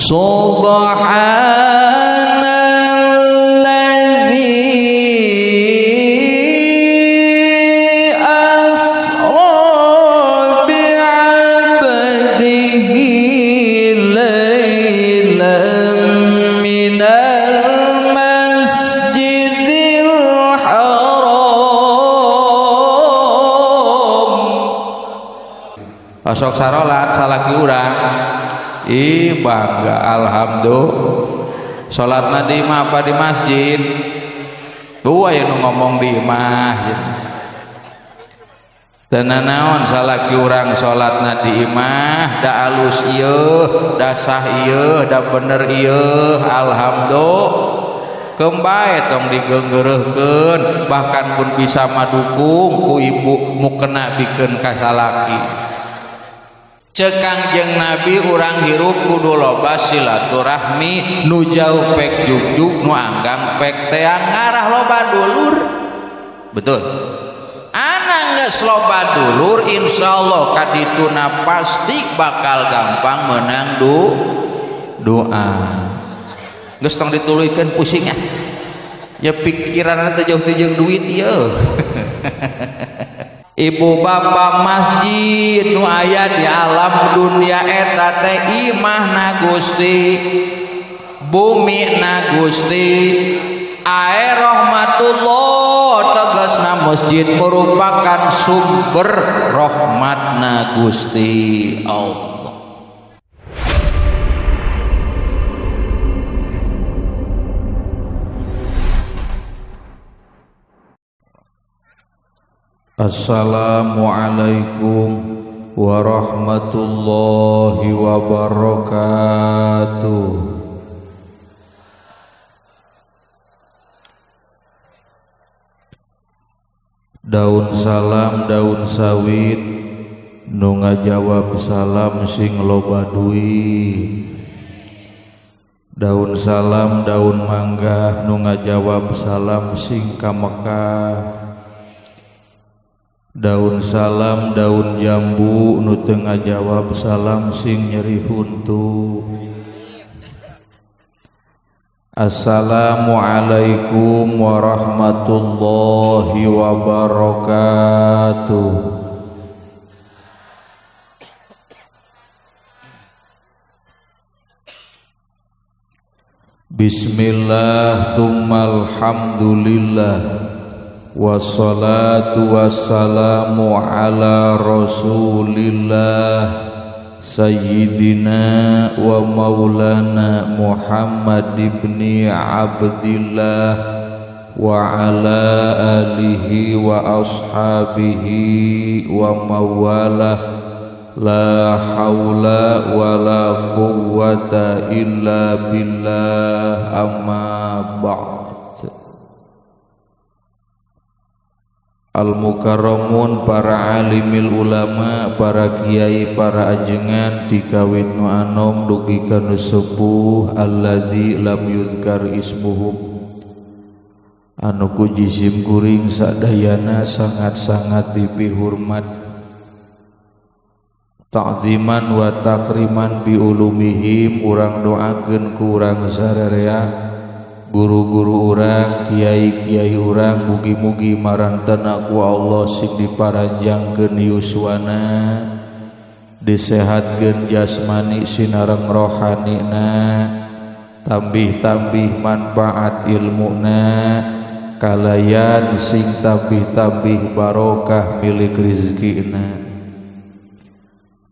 Sok sarolat salaki urang bangga alhamdulillah salatna di imah apa di masjid tuh aya nu ngomong di imah tenan naon salaki urang salatna di imah da alus ieu da sah ieu da bener ieu alhamdulillah kembae tong digeunggeureurkeun bahkan pun bisa madukung ku ibu mukena bikeun ka salaki. Cek Kangjeng Nabi urang hirup kudu loba silaturahmi nu jauh pek jugjug nu anggang pek teang ngarah loba dulur betul ana geus loba dulur insyaallah kadituna pasti bakal gampang menang doa geus tong dituluykeun pusing ya pikiranna teh jauh teh jeung duit ieu ibu bapak masjid nu aya di alam dunia eta teh imahna Gusti bumi na Gusti ae rahmatullah tegasna masjid merupakan sumber rahmatna Gusti Allah. Assalamualaikum warahmatullahi wabarakatuh. Daun salam daun sawit nu ngajawab salam sing loba duit. Daun salam daun mangga nu ngajawab salam sing ka Mekah. Daun salam daun jambu nu teu ngajawab salam sing nyeri huntu. Assalamualaikum warahmatullahi wabarakatuh. Bismillah tsummal hamdulillah wassalatu wassalamu ala rasulillah sayyidina wa maulana Muhammad ibni Abdillah wa ala alihi wa ashabihi wa mawalah la haula wa la quwwata illa billah amma ba'd. Al-mukarramun para alimil ulama para kiai para ajengan tikawit nu anom dugi kana sepuh alladzi lam yuzkar ismuhum anu ku jisim kuring sadayana sangat-sangat dipihormat ta'ziman wa takriman bi ulumihim urang doakeun ku urang sarerea guru-guru urang, kiai-kiai urang, mugi-mugi marantana ku Allah sing diparanjangkeun yuswana, disehatkeun jasmani sinareng rohanina, tambih-tambih manfaat ilmuna, kalayan sing tambih-tambih barokah milik rizkina.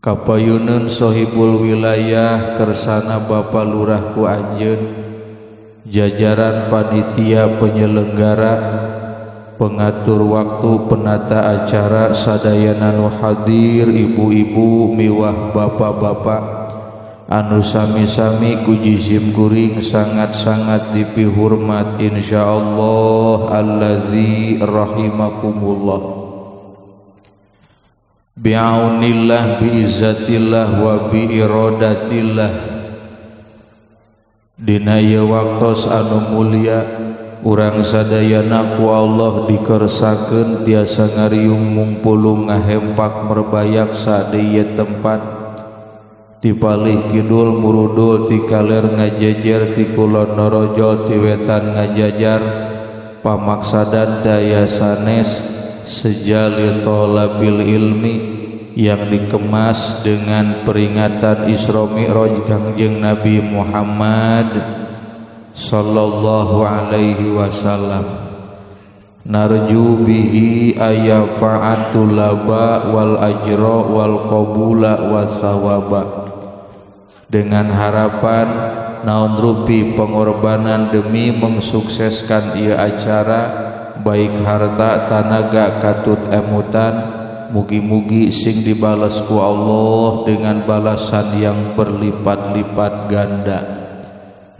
Kapayuneun sohibul wilayah kersana Bapak Lurah ku anjeun jajaran panitia penyelenggara pengatur waktu penata acara sadayana nu hadir ibu-ibu miwah bapak-bapak anu sami-sami ku jisim kuring sangat-sangat dipihormat insyaallah allazi rahimakumullah bi'aunillah biizzatillah wa biiradatillah. Dina ieu waktos anu mulia urang sadayana ku Allah dikersakeun tiasa ngariung mungpulung ngahempak merbayak sa dieu tempat ti palih kidul murudul ti kaler ngajejer ti kulon norojo ti wetan ngajajar pamaksadan daya sanes sejali thalabil ilmi yang dikemas dengan peringatan Isra Mi'raj Kangjeng Nabi Muhammad sallallahu alaihi wasallam. Narju bihi ayafa'atul laba wal ajra wal qabula wasawaba, dengan harapan naon rupi pengorbanan demi mensukseskan ieu acara baik harta tanaga katut emutan, mugi-mugi sing dibalas ku Allah dengan balasan yang berlipat-lipat ganda.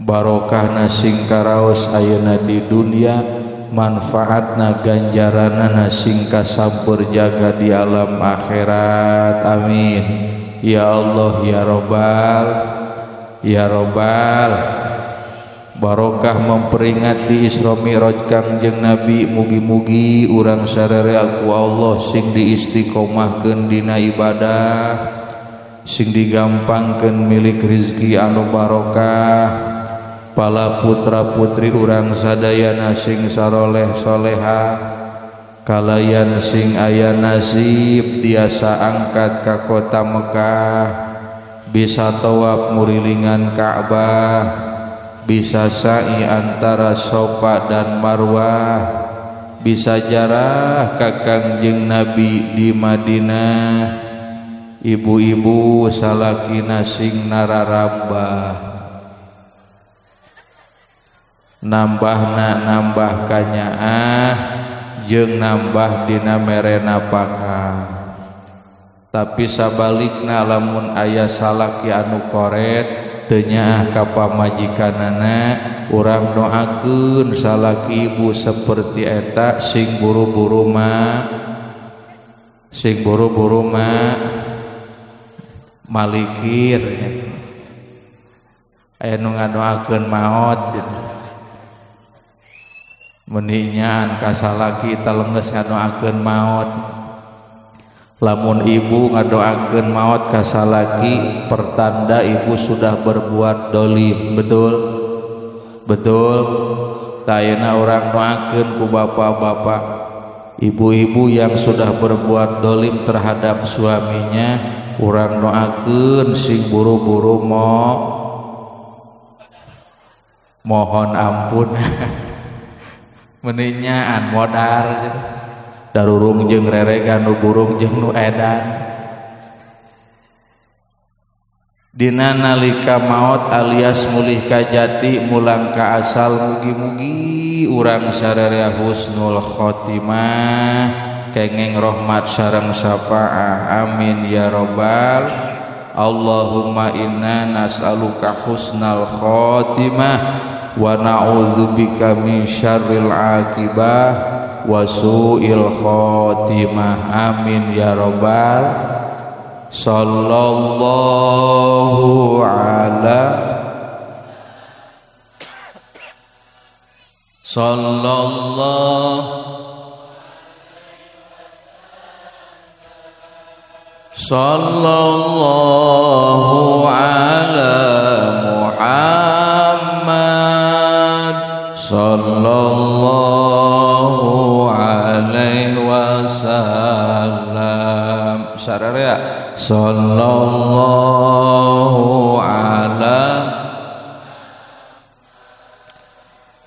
Barokahna sing karaos ayeuna di dunia, manfaatna ganjaranana sing kasampur jaga di alam akhirat. Amin ya Allah ya Rabbal ya Rabbal. Barokah memperingati Isra Mi'raj Kangjeng Nabi, mugi-mugi urang sararea ku Allah sing diistiqomahkeun dina ibadah, sing digampangkeun milik rezeki anu barokah. Pala putra putri urang sadayana sing saroleh soleha, kalayan sing aya nasib tiasa angkat ka kota Mekah, bisa tawaf ngurilingan Ka'bah, bisa sa'i antara Safa dan Marwah, bisa jarah ka Kangjeng Nabi di Madinah, ibu-ibu salakina sing nararambah. Nambahna nambah kanyaah jeung nambah dina merena pakah. Tapi sabalikna lamun aya salaki anu koret teu nyaah ka pamajikanana, urang doakeun salaki ibu saperti eta sing buru-buru mah malikir, aya nu ngadoakeun maot meninyaan kasalaki talengges ngadoakeun maot. Lamun ibu ngadoakeun maot kasalaki pertanda ibu sudah berbuat dolim. Betul tayana orang doakeun ku bapak-bapak ibu-ibu yang sudah berbuat dolim terhadap suaminya, orang doakeun sing buru-buru mohon ampun meninyaan modar darurung jeung reregan nu burung jeung nu edan. Dina nalika maot alias mulih ka jati mulang ka asal, mugi-mugi urang sararea husnul khotimah, kenging rahmat sareng syafaah. Amin ya Rabbal. Allahumma inna nas'aluka husnal khotimah wa na'udzubika min syarril aqibah wa su'il khotimah. Amin ya Rabbal. Sallallahu ala sallallahu ala Muhammad sallallahu alaihi wasallam. Sararea sallallahu ala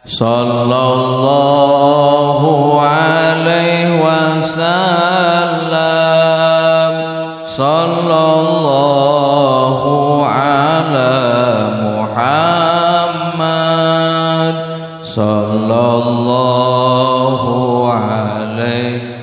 sallallahu alaihi wasallam sallallahu ala Muhammad sallallahu alaihi.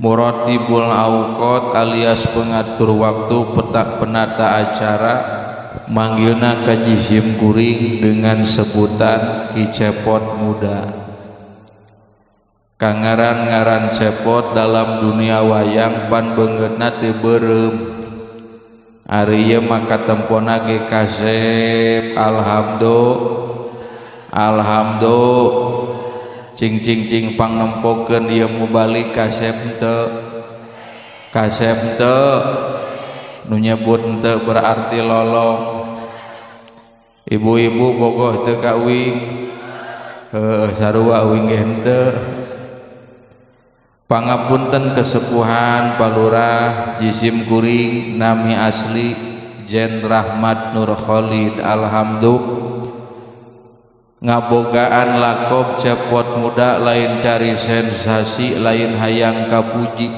Muratibul auqat alias pengatur waktu, penata acara, manggilna ka Jisim Kuring dengan sebutan Ki Cepot Muda. Kangaran-ngaran cepot dalam dunia wayang pan beungeutna teu beureum. Ari ieu maka tempona ge kasep alhamdulillah cing pang nempokeun ieu mubalik kasep teu kasep teu nu nyebut teu berarti lolong. Ibu-ibu bogoh teu kawing sarua uing henteu. Pangapunten kesepuhan palurah jisim kuring nami asli Jen Rahmat Nur Khalid alhamdulillah ngabogaan lakob cepot muda lain cari sensasi lain hayang kapuji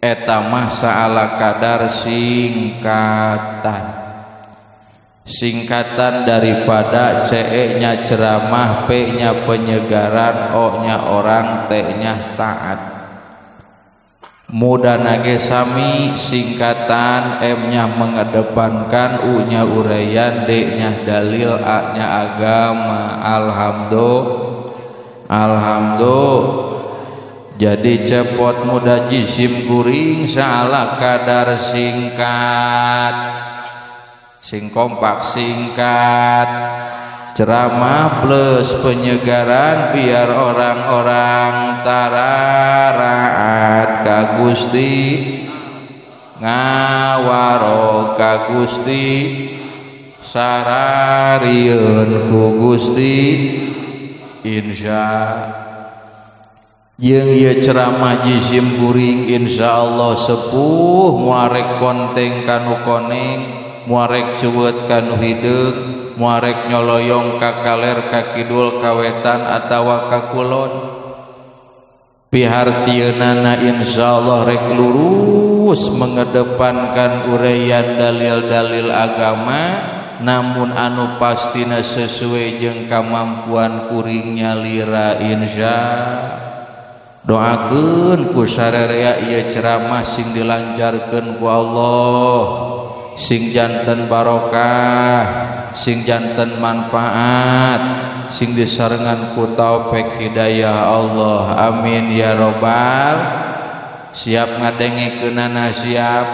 eta mah saala kadar singkatan daripada CE nya ceramah, P nya penyegaran, O nya orang, T nya taat. Mudah nage sami singkatan, M nya mengedepankan, U nya uraian, D nya dalil, A nya agama. Alhamdulillah. Jadi cepot muda jisim kuring salah kadar singkat sing kompak singkat ceramah plus penyegaran biar orang-orang tararaat ka Gusti ngawaro ka Gusti sararieun ku Gusti insya jeung ieu ceramah jisim kuring insyaallah sepuh muarek konteng kanu koneng muarek ceuweut kanu hideung muarek nyoloyong ka kaler ka kidul ka wetan atawa ka kulon pihartieunana insyaallah rek lurus mengedepankan uraian dalil-dalil agama namun anu pastina sesuai jeung kamampuan kuring nyalira insya doakeun ku sarerea ieu ceramah sing dilancarkeun ku Allah sing janten barokah sing janten manfaat sing disarengan ku taufik hidayah Allah amin ya robbal siap ngadengekeunana siap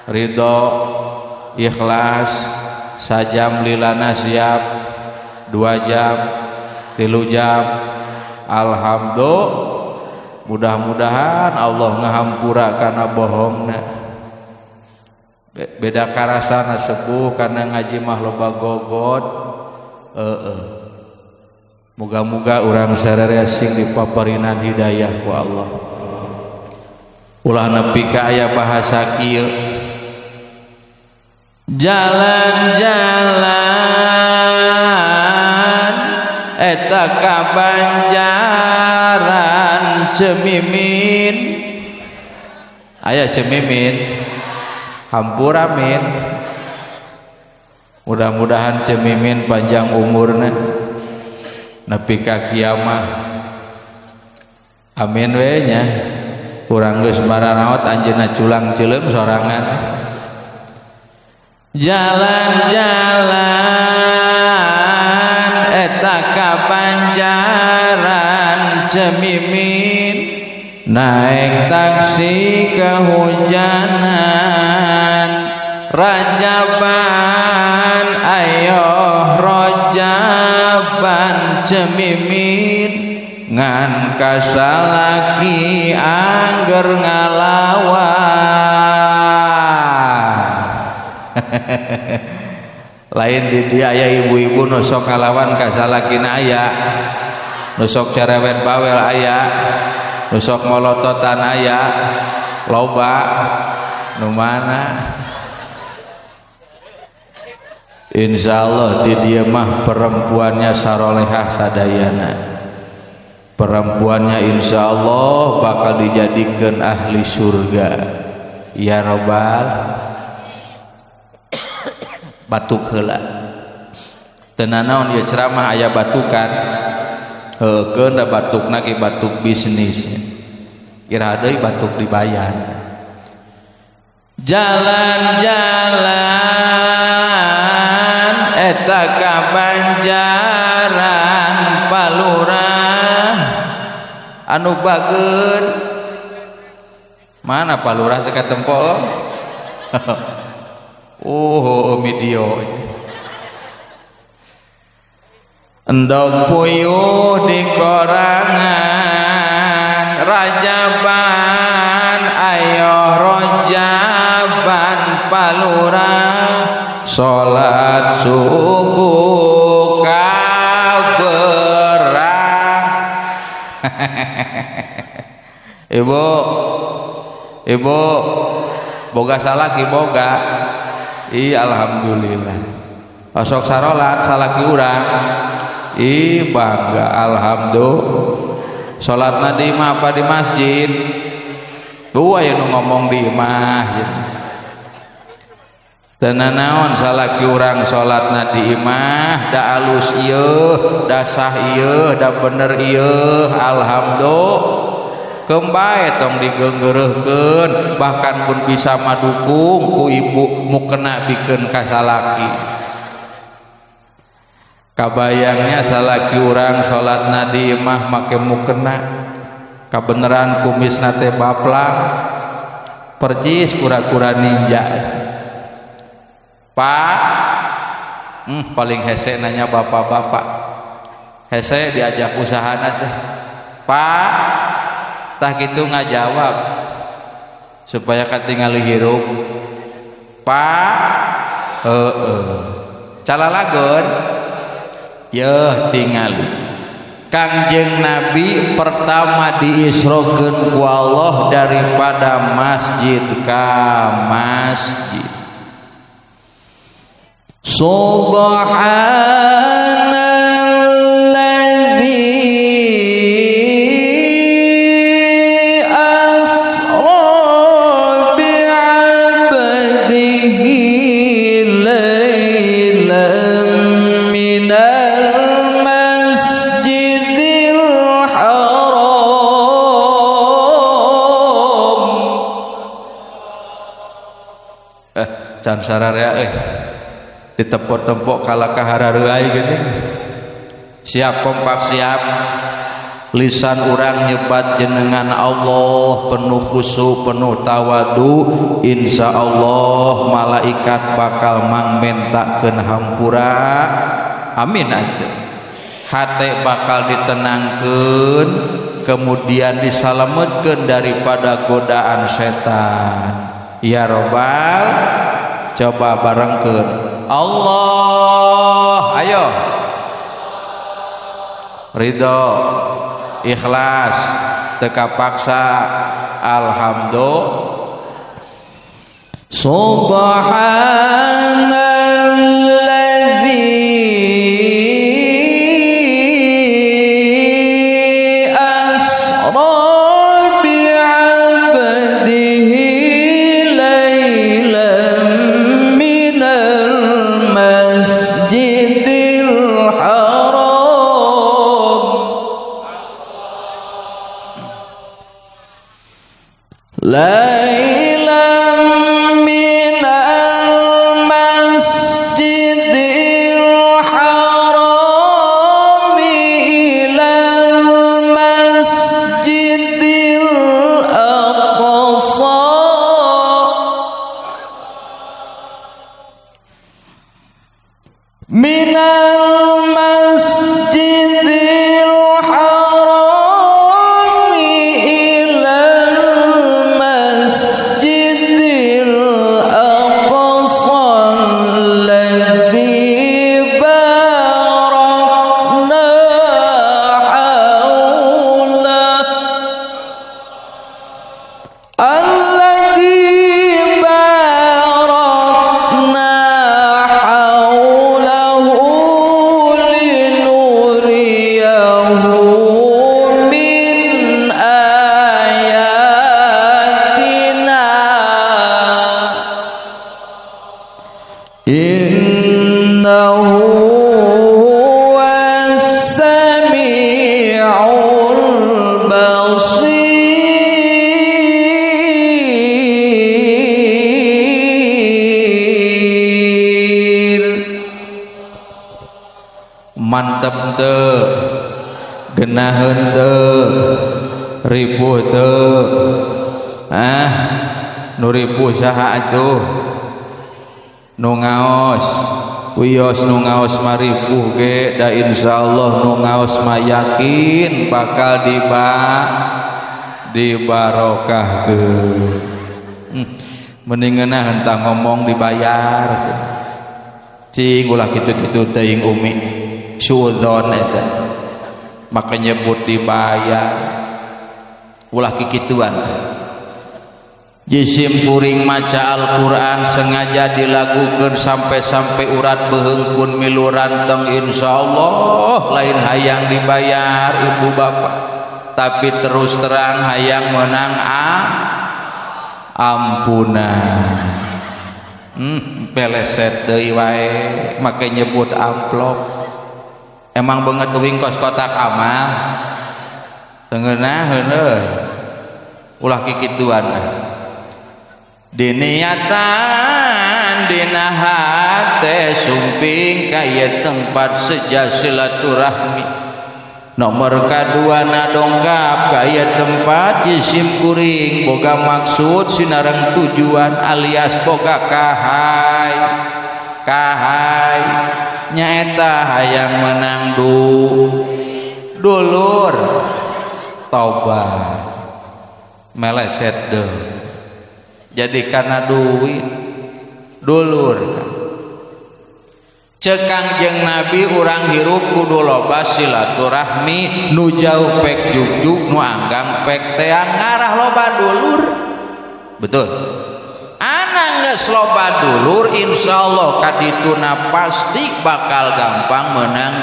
ridho ikhlas sajam lilana siap 2 jam 3 jam alhamdulillah mudah-mudahan Allah ngahampura kana bohongna beda karasana sepuh karena ngaji mah loba gogot muga-muga urang sararea sing dipaparinan hidayah ku Allah ulah nepi ka aya bahasa kieu jalan-jalan eta kabanjaran cemimin aya cemimin hampura amin mudah-mudahan cemimin panjang umurna nepi ka kiamah amin we nya urang geus maranaot anjeunna culang ceuleum sorangan jalan-jalan eta kapanjaran cemimin naik taksi kehujanan rajaban ayo rojaban cemimin ngan kasalaki angger ngalawan lain di dia aya ibu-ibu nusok ngalawan kasalakina aya nusok cerewet bawel aya nusok molototan aya loba nu mana insyaallah di dieu mah perempuannya sarolehah sadayana perempuannya insyaallah bakal dijadikan ahli surga ya robbal batuk heula teu nanaon ieu ceramah aya batukan keun da batukna ge batuk bisnis kira deui batuk dibayar jalan-jalan eta kabanjaran palurah anu bageun mana palurah teh katempo video endog puyuh di korangan rajaban salurang salat subuh kaberang. Ibu boga salaki boga. Iya alhamdulillah. Osok sarolat salaki urang. Bangga alhamdulillah. Salatna di imah apa di masjid? Tuh aya nu ngomong di imah. Tenan naon salaki urang salatna di imah da alus ieu, da sah ieu, da bener ieu, alhamdulillah. Kembae tong digeunggeureurkeun, bahkan pun bisa madukung ku ibu mukena bikeun ka salaki. Kabayangnya salaki urang salatna di imah make mukena, kabeneran kumisna teh baplang, percis kura-kura ninja. Pak, paling hese nanya bapak-bapak, hese diajak usahana teh, Pak, tah kitu ngajawab supaya katingali hirup, Pak, calalagon, yeuh tingali. Kangjeng Nabi pertama diisrokeun ku Allah daripada masjid ka masjid. Subhanalladzi asra bi'abdihi laylan minal masjidil haram. Can sararea ditempok-tempok kala kaharareai geuning. Siap kompak siap. Lisan urang nyebat jenengan Allah penuh khusyuk penuh tawadu, insyaallah malaikat bakal mangmentakeun hampura. Amin atuh. Hate bakal ditenangkeun, kemudian disalametkeun daripada godaan setan. Ya Robbal, coba barengkeun. Allah, ayo ridho, ikhlas, teka paksa, alhamdulillah. Subhanalladzi asra bi'abdihi laylan minal masjidil haram laylan minal masjidil haram ilal masjidil aqsa minal masjidil haram ilal masjidil aqsa alladzi barakna haulah alladzi barakna haulahu linuriyahu min ayatina innahu huwas sami'ul basir. Mantep teu, genaheun teu, ripuh teu. Nu ripuh saha atuh? Nu ngaos. Wios nu ngaos mah ripuh ge, da insyaallah nu ngaos mah yakin bakal dibarokahkeun. mendingan hentang ngomong dibayar cing ulah kitu-kitu teuing umi suudzon eta maka nyebut dibayar ulah kikituan. Jisim kuring maca Al-Quran sengaja dilakukan sampai urat beheungkeun milu ranteng insyaallah lain hayang dibayar ibu bapak tapi terus terang hayang menang ampunan peleset deui wae make nyebut amplop emang banget uing kos kotak amal tengeunah heueuh ulah kikituan diniatan dina hate sumping kaya tempat seja silaturahmi nomor kadua na dongkap kaya tempat jisim kuring boga maksud sinareng tujuan alias boga kahai nyaeta hayang menang dulur tobat meleset deh jadi karena duit dulur cekang jeung Nabi urang hirup kudu loba silaturahmi nu jauh pek jugjug nu anggang pek teang ngarah loba dulur betul ana geus loba dulur insyaallah kadituna pasti bakal gampang menang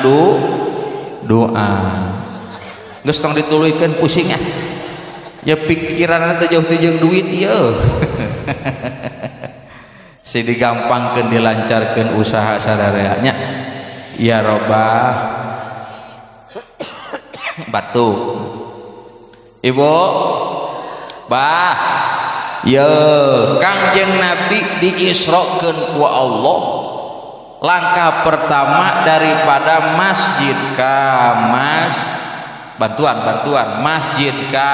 doa geus tong dituluykeun pusing ya pikiran teh jauh teh jeung duit ieu si digampangkeun dilancarkeun usaha sadareanya ya robah batu ibu bah ye Kangjeng Nabi diisrokeun ku Allah langkah pertama daripada masjid ka bantuan masjid ka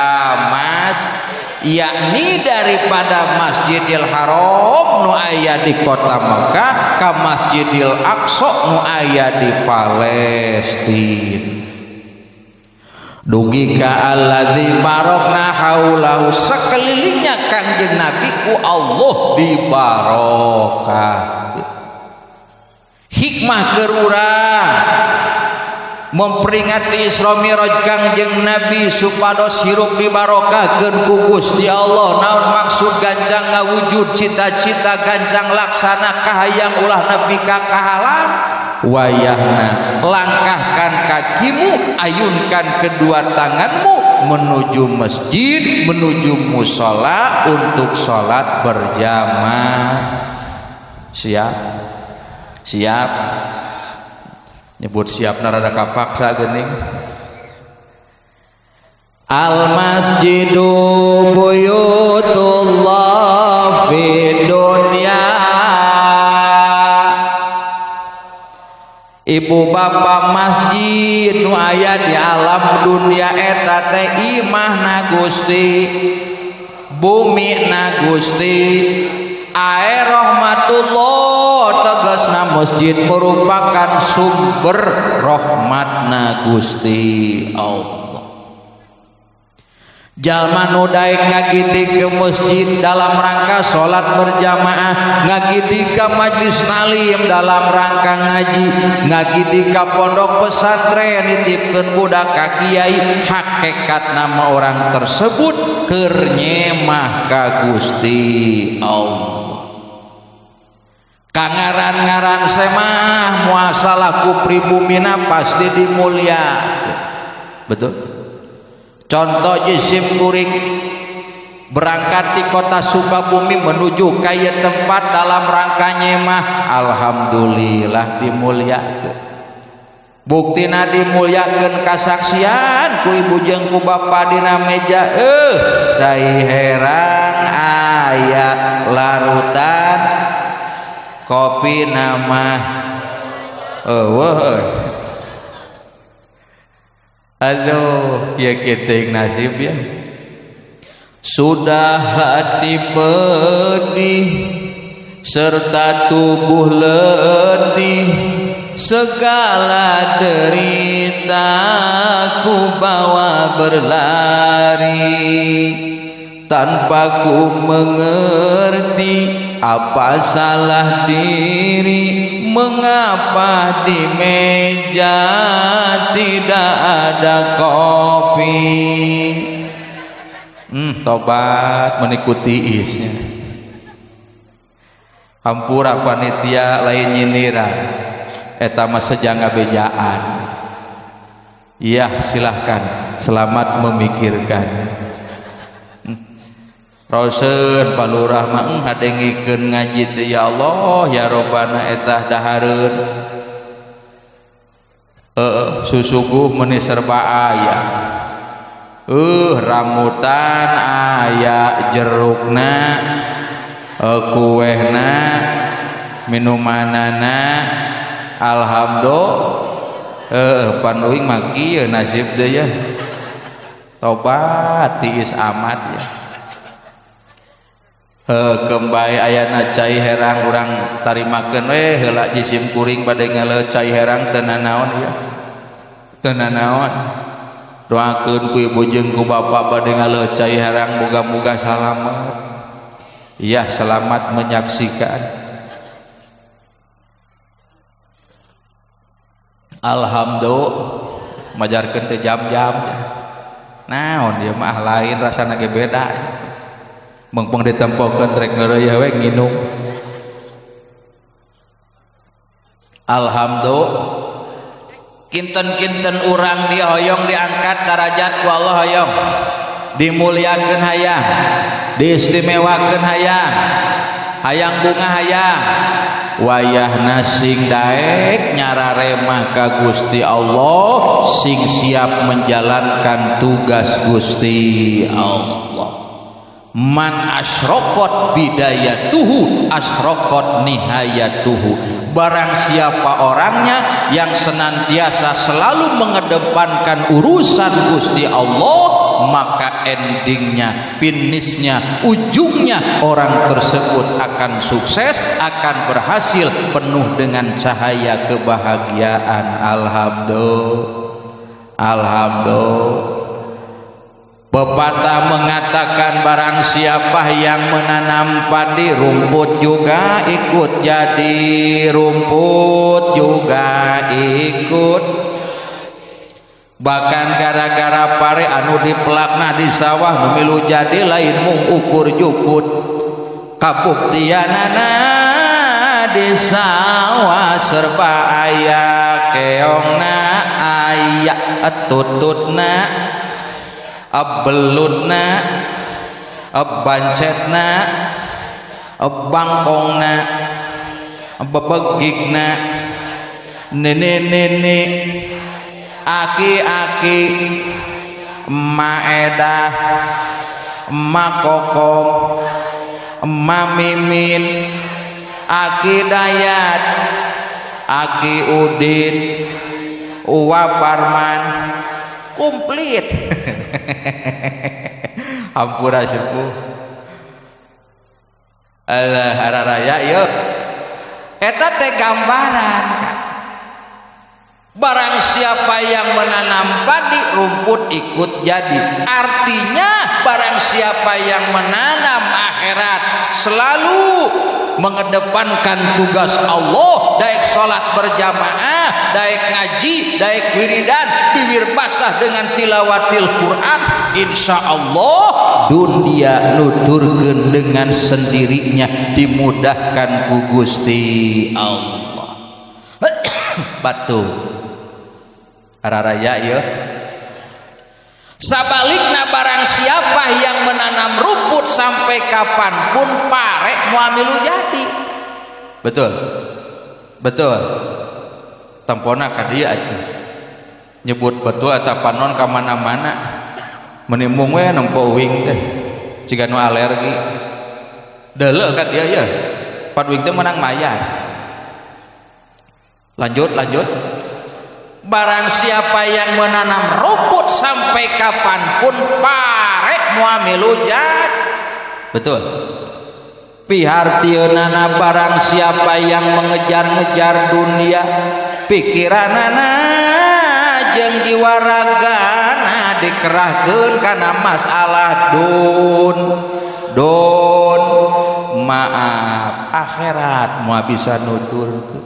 yakni daripada Masjidil Haram nu aya di kota Mekah ka Masjidil Aqsa nu aya di Palestina dugi ka alladzi barakna haulahu sakelilingnya Kangjeng Nabi ku Allah dibarokah hikmah keur urang memperingati Isra Mi'raj Kangjeng Nabi supados hirup dibarokahkeun ku Gusti Allah naon maksud gancang ngawujud cita-cita gancang laksana kahayang ulah nepi ka kahalang wayahna langkahkan kakimu ayunkan kedua tanganmu menuju masjid menuju musola untuk sholat berjamaah siap nyebut siap narada kapaksa geuning al masjidu buyutullah fid dunya ibu bapak masjid nu aya di alam dunia eta teh imahna Gusti bumina Gusti ae rahmatullah tegasna masjid merupakan sumber rahmatna Gusti Allah jalma nu daek ngagidik ke masjid dalam rangka salat berjamaah ngagidik ka majlis nalim dalam rangka ngaji ngagidik ka pondok pesantren nitipkeun budak ka kiai hakikat nama orang tersebut keur nyemah ka Gusti Allah kangaran-ngaran semah muasalah ku pribumina pasti dimuliakeun betul contoh jisim kuring berangkat di kota Sukabumi menuju kaya tempat dalam rangka nyemah alhamdulillah dimuliakeun buktina dimuliakeun kasaksian ku ibu jeung ku bapa dina meja sai herang aya larutan kopi nama aduh ya kita nasib ya sudah hati pedih serta tubuh letih segala derita ku bawa berlari tanpa ku mengerti apa salah diri, mengapa di meja tidak ada kopi. Tobat menikuti isnya. Hampura panitia lain nyindiran, eta mah sejang ngabejaan. Iya, silahkan, selamat memikirkan. Rosen palurah mah ngadengikeun ngaji teh, ya Allah ya Robbana etah dahareun. Susuguh meuni serba aya. Ramutan aya, jerukna, kuehna, minumanana, alhamdulillah. Panuing mah kieu nasib teh ya. Tobat tiis amat ya. Kembali ayana cai herang urang tarimakeun we heula jisim kuring bade ngale cai herang teu nanaon ya. Teu nanaon. Doakeun ku ibu jeung ku bapa bade ngale cai herang moga-moga salamet. Iya, selamat menyaksikan. Alhamdulillah majarkeun teh jam-jam. Naon dia mah lain rasana ge beda. Mengpeng ditempokeun trek ngeureuy we nginum. Alhamdulillah kinten-kinten urang dihoyong diangkat darajat ku Allah hoyong, dimuliakeun hayang, diistimewakeun hayang, hayang bunga hayang, wayahna sing daek nyararemah ka Gusti Allah, sing siap menjalankan tugas Gusti Allah. Man asyraqat bidayatuhu asyraqat nihayatuhu. Barang siapa orangnya yang senantiasa selalu mengedepankan urusan Gusti Allah, maka endingnya, finishnya, ujungnya orang tersebut akan sukses, akan berhasil, penuh dengan cahaya kebahagiaan. Alhamdulillah. Pepatah mengatakan barang siapa yang menanam padi, rumput juga ikut jadi, rumput juga ikut. Bahkan gara-gara pare anu dipelakna di sawah nu milu jadi lain mung ukur jukut. Kabuktianana di sawah serba aya, keongna aya, tututna, belutna, bancetna, bangkongna, bebegigna, nene-nene, aki-aki, maedah, makokong, mamimin, aki dayat, aki udin, uwa parman, komplit. Hampura sepuh. Allah hararaya yuk. Eta teh gambaran. Barang siapa yang menanam padi, rumput ikut jadi. Artinya barang siapa yang menanam akhirat, selalu mengedepankan tugas Allah, daek sholat berjamaah, daek ngaji, daek wiridan, bibir basah dengan tilawatil Quran, insya Allah dunia nuturkeun dengan sendirinya, dimudahkan ku Gusti Allah. Batu araraya ya. Sabalikna barang siapa yang menanam rumput sampai kapanpun pare muamilu jadi. Betul. Tampona ka dieu atuh. Nyebut betul eta panon ka mana-mana. Menimbung we nempo uing teh. Ciga nu alergi. Deuleu ka dieu ya. Paduing teh menang mayar. Lanjut. Barang siapa yang menanam rumput sampai kapanpun pare muamilu jadi. Betul. Pihartieunana barang siapa yang mengejar-ngejar dunia, pikiranana jeung jiwa ragana dikerahkeun kana masalah don maaf akhirat moal bisa nuturkeun.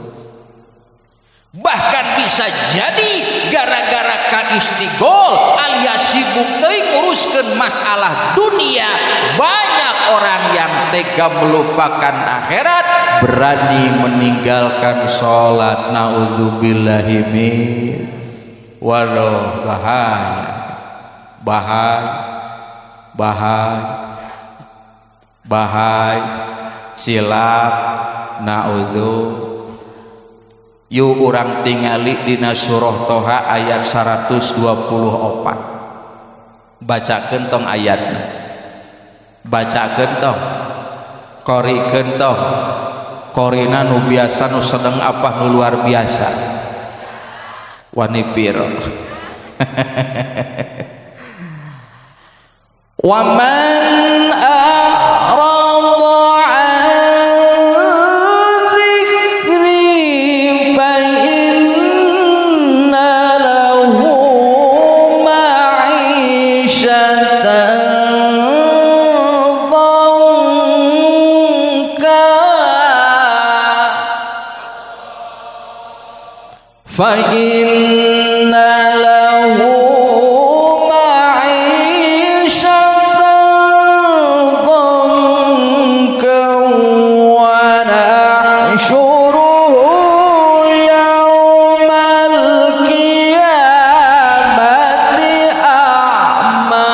Bahkan bisa jadi gara-gara ka istigol alias sibuk teuing nguruskeun masalah dunia, banyak orang yang tega melupakan akhirat, berani meninggalkan sholat. Nauzubillahi min waduh, bahaya silap. Naudzu. Yuk urang tingali dina surah Toha ayat 124. Bacakeun tong ayatna, bacakeun tong, korikeun tong, korina nu biasa nu sedeng apa nu luar biasa wani piro. Waman fa inna lahu ma'isyatan dhankan wa nahsyuruhu yaumal qiyamati a'ma.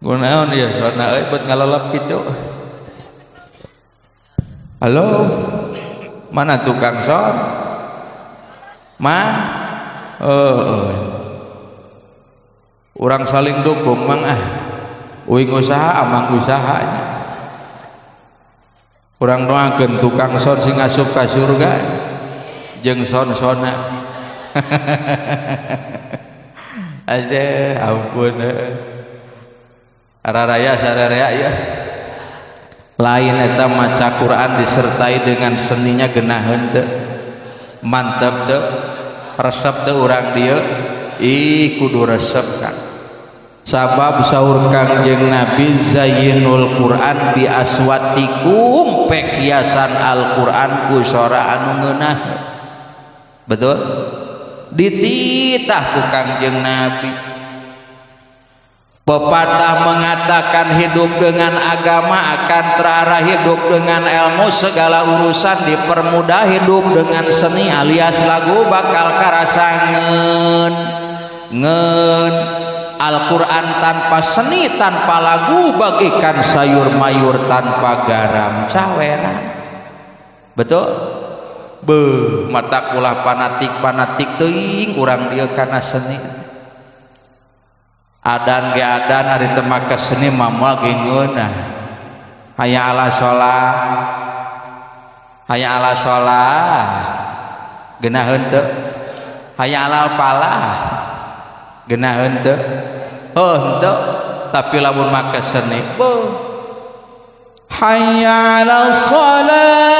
Kunaon ya sona euy bet ngalolop kitu. Halo, mana tukang son? Orang saling dukung mang uing usaha amang usahanya. Orang doakeun tukang son sing asup ka surga jeung son-sona. Aduh ampun. Araraya sararea ya. Lain eta maca Quran disertai dengan seninya geunaheun teu, mantep teu, resep teu urang dieu, kudu resep kan. Sabab saur Kangjeng Nabi zayyinul Quran bi aswatikum, pek hiasan Al-Qur'an ku sora anu ngeunah. Betul? Dititah ku Kangjeng Nabi. Pepatah mengatakan hidup dengan agama akan terarah hidup dengan ilmu, segala urusan dipermudah hidup dengan seni alias lagu bakal karasa ngen. Al-Quran tanpa seni tanpa lagu bagikan sayur mayur tanpa garam caweran. Betul? Mata kulah fanatik teuing urang dieu kana seni. Adan ge adan ari teu make seni mamoal ge ngeunah. Hayya ala sholat, hayya ala sholat, geunaheun teu? Hayya alal falah, geunaheun teu? Henteu, tapi lamun make seni hayya ala sholat.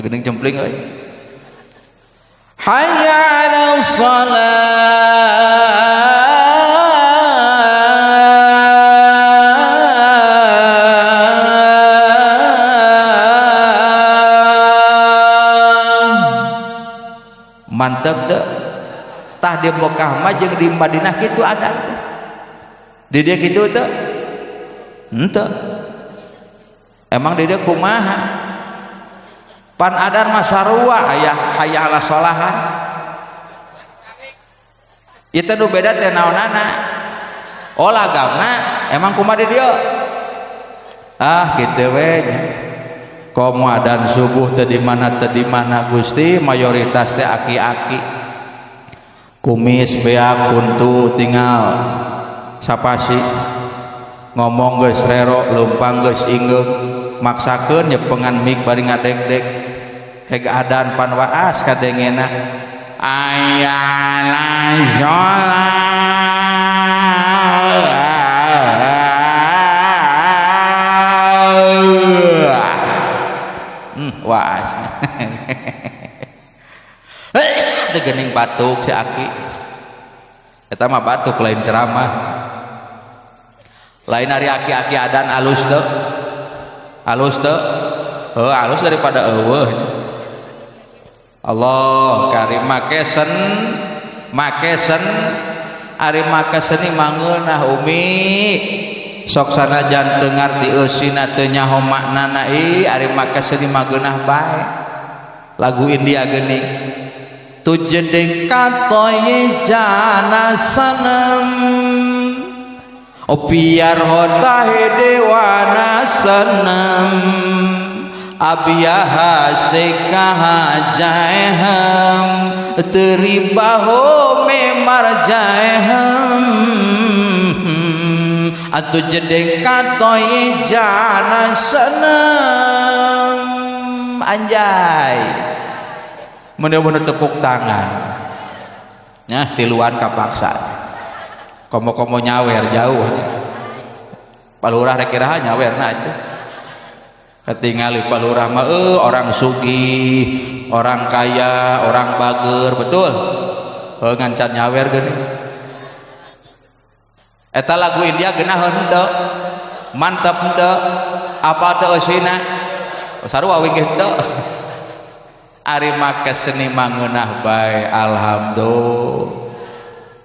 Geuning jempling euy. Hayya 'alas shalah. Mantap teu? Tah di Mekah mah jeung di Madinah kitu ada teu? Di dieu kitu teu? Henteu. Emang di dieu kumaha? Pan adan masarua aya hayya ala sholahan. Ieu teh nu beda teh naonana? Oh lagamna emang kumaha di dieu? Kitu we nya. Komo adan subuh teh di mana Gusti, mayoritas teh aki-aki. Kumis beak kuntu tinggal sapasi. Ngomong geus rero, leumpang geus ingeuk. Maksakeun nyepengan mik bari ngadeg-deg. Heg adan pan waas kadengena. Ayalah sholat. waas teu geuning batuk si Aki eta mah batuk lain ceramah lain hari Aki-aki adan alus teu alus daripada eueuh Allah karim makesen ari makeseni mangeunah umi sok sanajan teu ngarti eusina teu nyaho maknana ari makeseni mageunah bae lagu India geuning tujedeng katoye jana sanam opiar hotahe dewana sanam abiyaha sekaha jaeham teribaho memar jaeham atu jedeng katoye jana senam anjay bener-bener tepuk tangan nah tiluan kapaksa komo-komo nyawer jauh palurah rek iraha nyawerna itu ketingali palurah mah orang sugih orang kaya orang bager betul ngancan nyawer geuning eta lagu India geunaheun teu mantep teu apa teu eusina sarua wingih teu ari make seni mangeunah bae alhamdulillah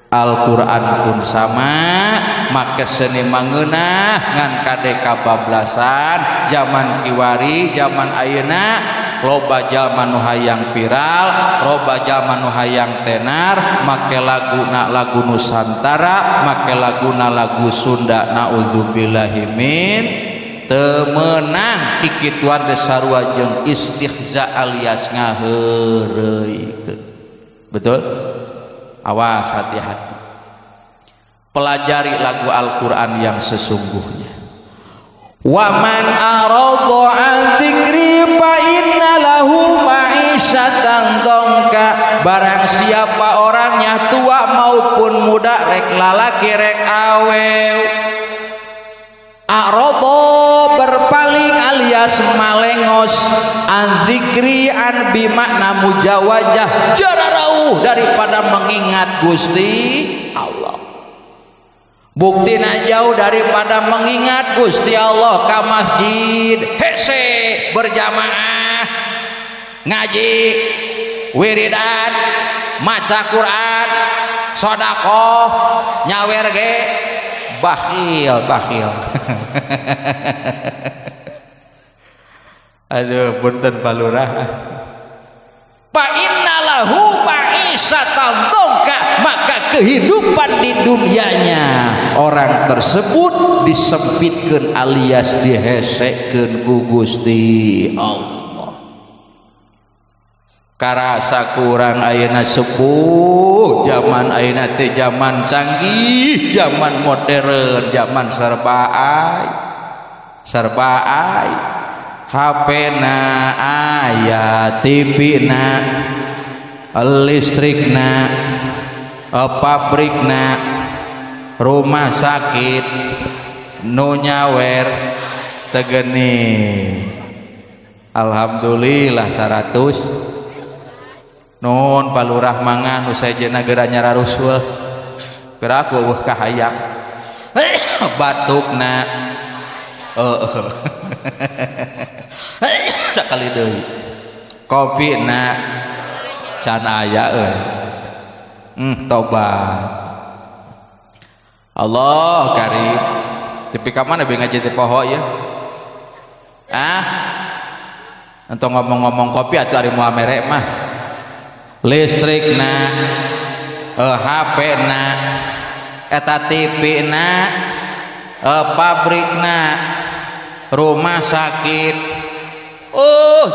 Al-Quran pun sama make seni mangeunah ngan kade kabablasan zaman kiwari zaman ayeuna loba jalma nu hayang viral loba jalma nu hayang tenar make laguna lagu Nusantara make laguna lagu Sunda naudzubillahi min teu meunang kikituan sarua jeung istihza alias ngaheureuykeun betul awas hati-hati pelajari lagu Al-Quran yang sesungguhnya wa man arada an dzikri fa inna lahu ma'isyatan dongka barang siapa orangnya tua maupun muda rek lalaki rek awew arada berpaling alias malengos an dzikri an bimakna mujawajah jararauh daripada mengingat Gusti Allah buktina jauh daripada mengingat Gusti Allah ka masjid hese berjamaah ngaji wiridan maca Quran sedekah nyawer ge bakhil aduh punten palurah fa innalahu ma'isyatan dongka maka kehidupan di dunianya orang tersebut disempitkeun alias dihesekeun ku Gusti Allah karasa kurang ayeuna sepuh zaman ayeuna teh zaman canggih zaman modern zaman serba ai HP na aya TV na listrik na pabrik na rumah sakit nu nyawer tegeni alhamdulillah 100 nun palurah mangan usajena geranya rarusul gerak eueuh kahayang batukna sakali deui kopina can aya tobat Allah karim tapi ka mana be ngaji teh poho ya untuk ngomong-ngomong kopi atuh ari moal merek mah listrik na HP na eta TV na pabrik na rumah sakit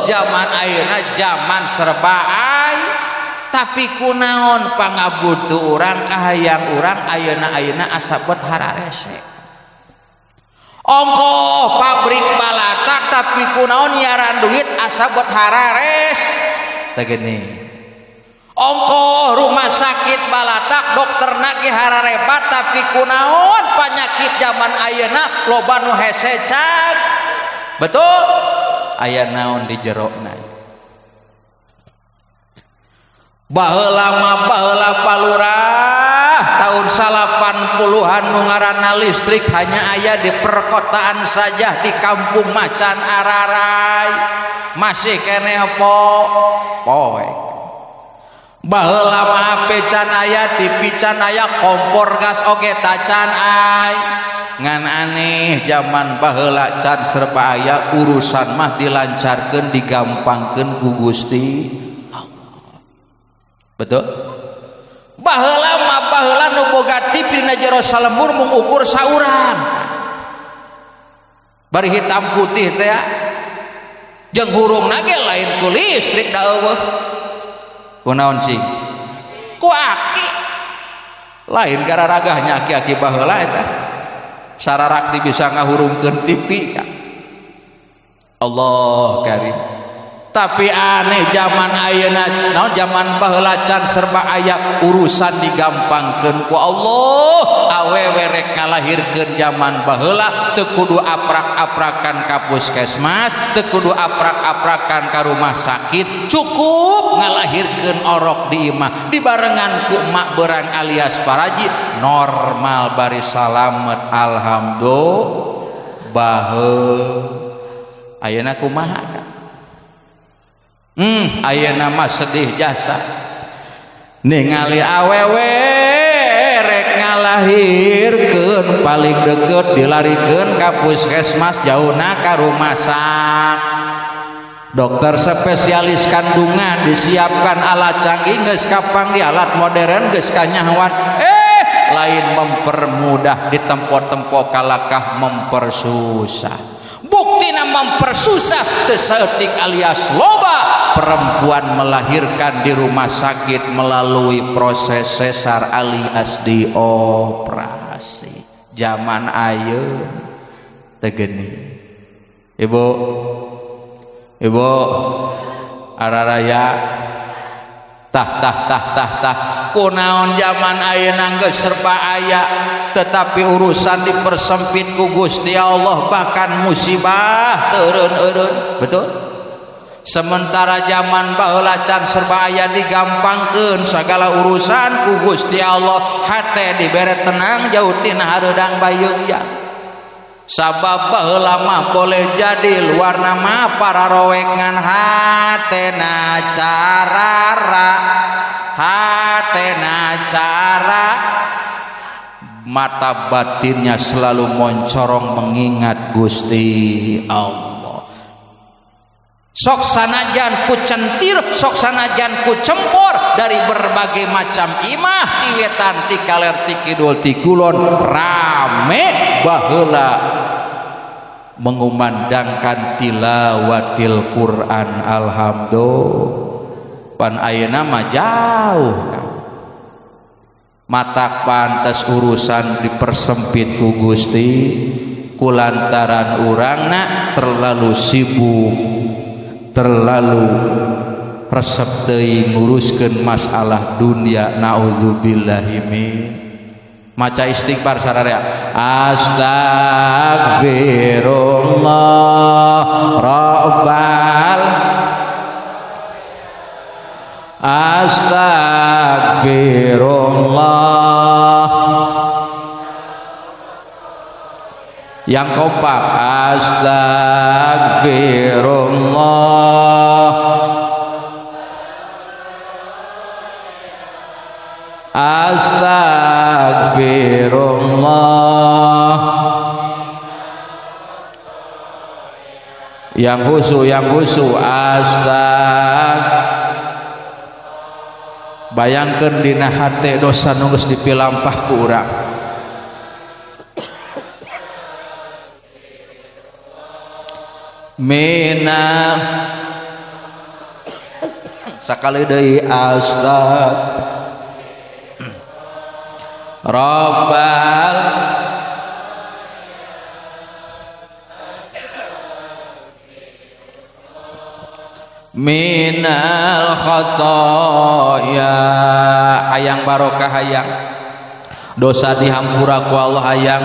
zaman ayeuna zaman serba ai tapi kunaon pangabutuh urang kahayang urang ayeuna asabet hararese ongkoh pabrik balatak tapi kunaon nyaran duit asabet harares teh gini ongkoh rumah sakit balatak dokterna ge hararebat tapi kunaon penyakit zaman ayeuna loba nu hese cag betul aya naon di jerona. Baheula mah baheula palurah tahun 80-an nu ngaranna listrik hanya aya di perkotaan saja, di kampung Macan Ararai masih keneh poek. Baheula mah can aya, TV can aya, kompor gas oge tacan ay. Ngan aneh zaman baheula can serba aya, urusan mah dilancarkeun digampangkeun ku Gusti Allah. Betul? Baheula mah baheula nu boga TV dina jero salembur mung ukur saurang. Bari hitam putih teh ya. Jeung hurungna ge lain ku listrik da eueuh. Kunaon sih? Ku aki. Lain gararagahnya aki-aki baheula eta. Sararak bisa ngahurungkeun TV ka. Allah karim. Tapi aneh zaman ayeuna, naon zaman baheula can serba aya urusan digampangkeun ku Allah. Awewe rek ngalahirkeun zaman baheula teu kudu aprak-aprakan ka puskesmas, teu kudu aprak-aprakan ka rumah sakit, cukup ngalahirkeun orok di imah dibarengan ku mak berang alias paraji normal bari salamet alhamdulillah. Ayeuna kumaha? Ayeuna mah sedih jasa ningali awewe rek ngalahirkeun paling deket dilarikeun ka puskesmas jauhna ka rumah sakit. Dokter spesialis kandungan disiapkan alat canggih geus kapanggih alat modern geus kanyahoan lain mempermudah ditempo-tempo kalakah mempersusah. Buktina mempersusah teu saeutik alias loba perempuan melahirkan di rumah sakit melalui proses sesar alias dioperasi. Zaman ayeuna teu geni. Ibu araraya tah kunaon zaman ayeuna geus serba aya tetapi urusan dipersempit ku Gusti Allah bahkan musibah teureun-eureun. Betul? Sementara zaman baheula can serba aya digampangkeun sagala urusan ku Gusti Allah, hate dibere tenang jauh tina hareudang bayeung. Sabab baheula mah boleh jadi luarna mah pararowengan hatena cara mata batinnya selalu moncorong mengingat Gusti Allah. Sok sanajan ku centir, sok sanajan ku cempor dari berbagai macam imah ti wetan ti kaler ti kidul ti kulon rame baheula mengumandangkan tilawatil Quran alhamdulillah. Pan ayeuna mah jauh matak pantes urusan dipersempit ku Gusti kulantaran urangna terlalu sibuk terlalu resep teuing nguruskeun masalah dunia. Naudzubillahi min. Maca istighfar sararea astagfirullah rabbal astagfirullah yang kompak astagfirullah astagfirullah yang khusu bayangkeun dina hate dosa nu geus dipilampah ku urang. Mina sakali deui astag rabbal minal khotoya hayang barokah hayang dosa dihampura ku Allah hayang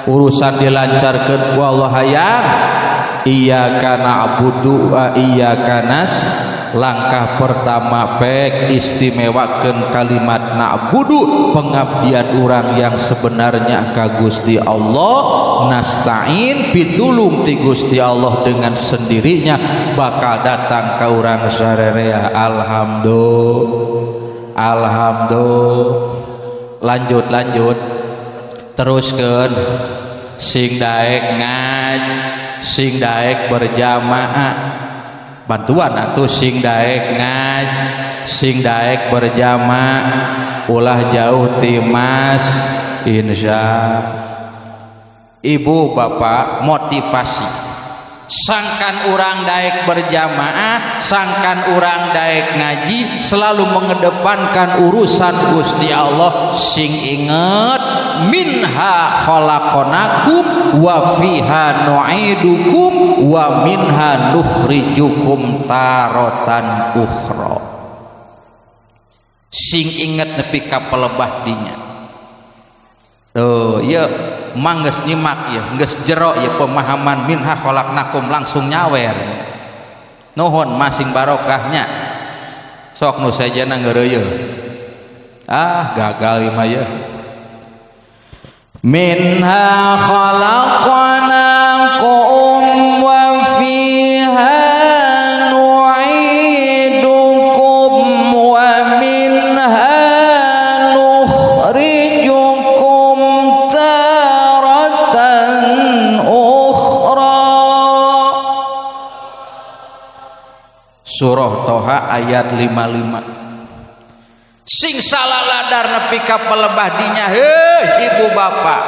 urusan dilancarkeun ku Allah hayang iyyaka na'budu wa iyyaka langkah pertama pek istimewakeun kalimat na'budu pengabdian urang yang sebenarnya ka Gusti Allah, nasta'in pitulung ti Gusti Allah dengan sendirinya bakal datang ka urang sarerea. Alhamdulillah. Lanjut teruskeun sing daek sing daek berjamaah bantuan atuh sing daek sing daek berjamaah ulah jauh timas insya. Ibu bapak motivasi sangkan urang daek berjamaah, sangkan urang daek ngaji selalu mengedepankan urusan Gusti Allah. Sing inget minha khalaqnakum wa fiha nu'idukum wa minha nukhrijukum taratan ukhra. Sing inget nepi ka pelebah dinya. Tuh ya mangges nyimak ya geus jero ya pemahaman minha khalaqnakum langsung nyawer. Nuhun masing barokahnya. Sok nu sajana ngeureuyeuh. Gagal imah ya. Minha khalaqnakum wa fiha nu'idukum wa minha nukhrijukum taratan ukhra. Surah Toha ayat 55. Sing salaladar nepi ka pelebah dinya heuh ibu bapak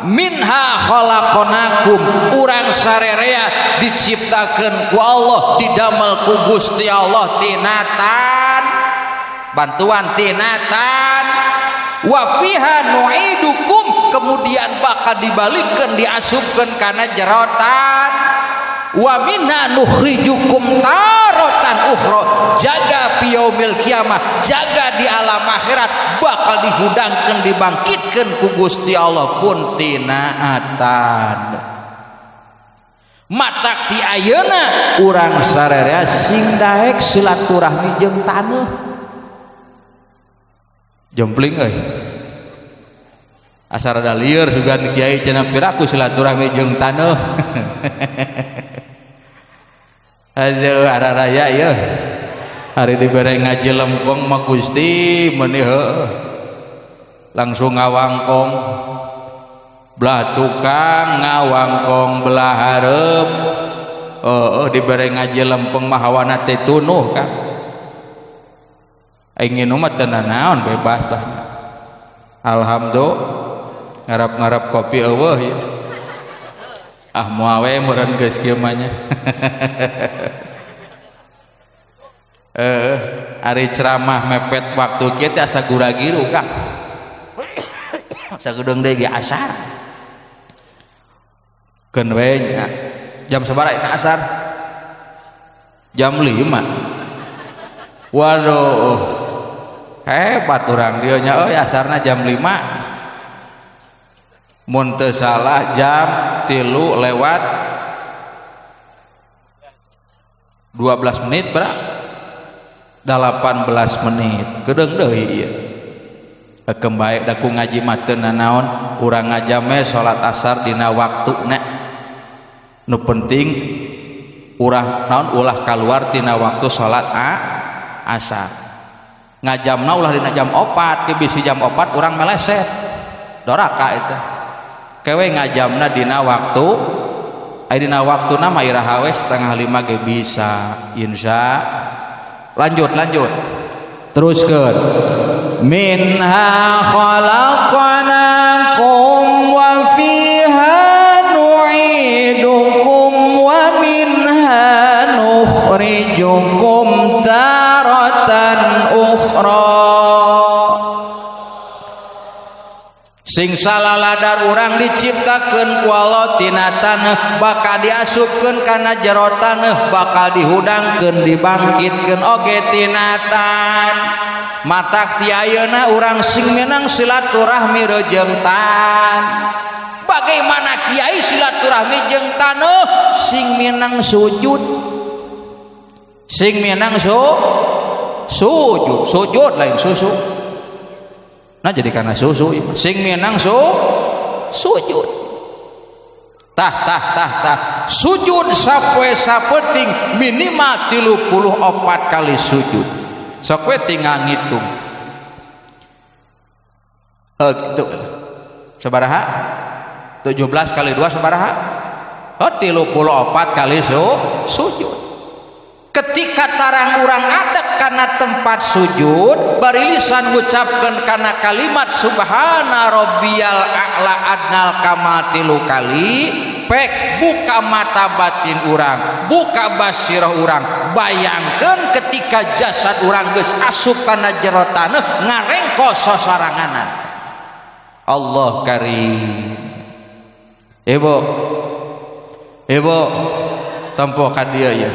minha khalaqnakum urang sarerea diciptakeun ku Allah didamel ku Gusti Allah tinatan bantuan tinatan wa fiha nu'idukum kemudian bakal dibalikeun diasupkeun kana jerotan wa minna nukhrijukum taratan ukhra jaga piyaumil kiamah jaga di alam akhirat bakal dihudangkeun dibangkitkeun ku Gusti Allah pun tinaatan. Matak ti ayeuna urang sarerea sing daek silaturahmi jeung taneuh jempling euy asar da lieur sugan kiai cenah piraku silaturahmi jeung taneuh. Aduh ada raya ya hari dibere ngaji lempeng mah Gusti meuni langsung ngawangkong belah tukang ngawangkong belah hareup dibere ngaji lempeng mah hawana teh tunuh kan aing nginum mah teu naon bebas tah. Alhamdulillah ngarap-ngarap kopi eueuh ya. Moal we meureun geus kieu mah nya. Ari ceramah mepet waktu kieu teh asa gura-giru Kang. Sagedeung deui ge asar. Keun we nya. Jam sabaraha asar? Jam 5. Waduh. Hebat urang dieu nya euy asarna jam 5. Mun teu salah jam 3 lewat 12 menit berapa? 18 menit. Kedeung deui ieu. Kembae da ku ngaji mah teu nanaon, urang ngajame salat asar dina waktuna. Nu penting urang naon ulah kaluar tina waktu salat asar. Ngajamna ulah dina jam 4, ke bisi jam 4 urang meleset. Doraka eta. Kewe ngajamna dina waktu dina waktuna mah iraha we 4:30 ge bisa insya. Lanjut teruskeun minha khalaqnakum wa fiha nu'idukum wa minha nukhrijukum taratan ukhra. Sing salaladar urang diciptakeun ku Allah tina taneuh bakal diasupkeun kana jero taneuh bakal dihudangkeun dibangkitkeun oge tina tan. Matak ti ayeuna urang sing menang silaturahmi reujeng tan. bagaimana kiai silaturahmi jeung taneuh sing minang sujud sujud lain susu nah jadi karena susu sing minang sujud tah sujud sapoe sapeting minimal 34 kali sujud sok we tinggal ngitung gitu sabaraha 17 kali 2 sabaraha 34 kali sujud. Ketika tarang urang adek karena tempat sujud bari lisan ngucapkeun kana kalimat subhana rabbiyal a'la adnal kamal 3 kali pek buka mata batin urang buka basirah urang bayangkeun ketika jasad urang geus asup kana jero taneuh ngarengko sosoranganan Allah karim. Ibu tempo ka dieu ya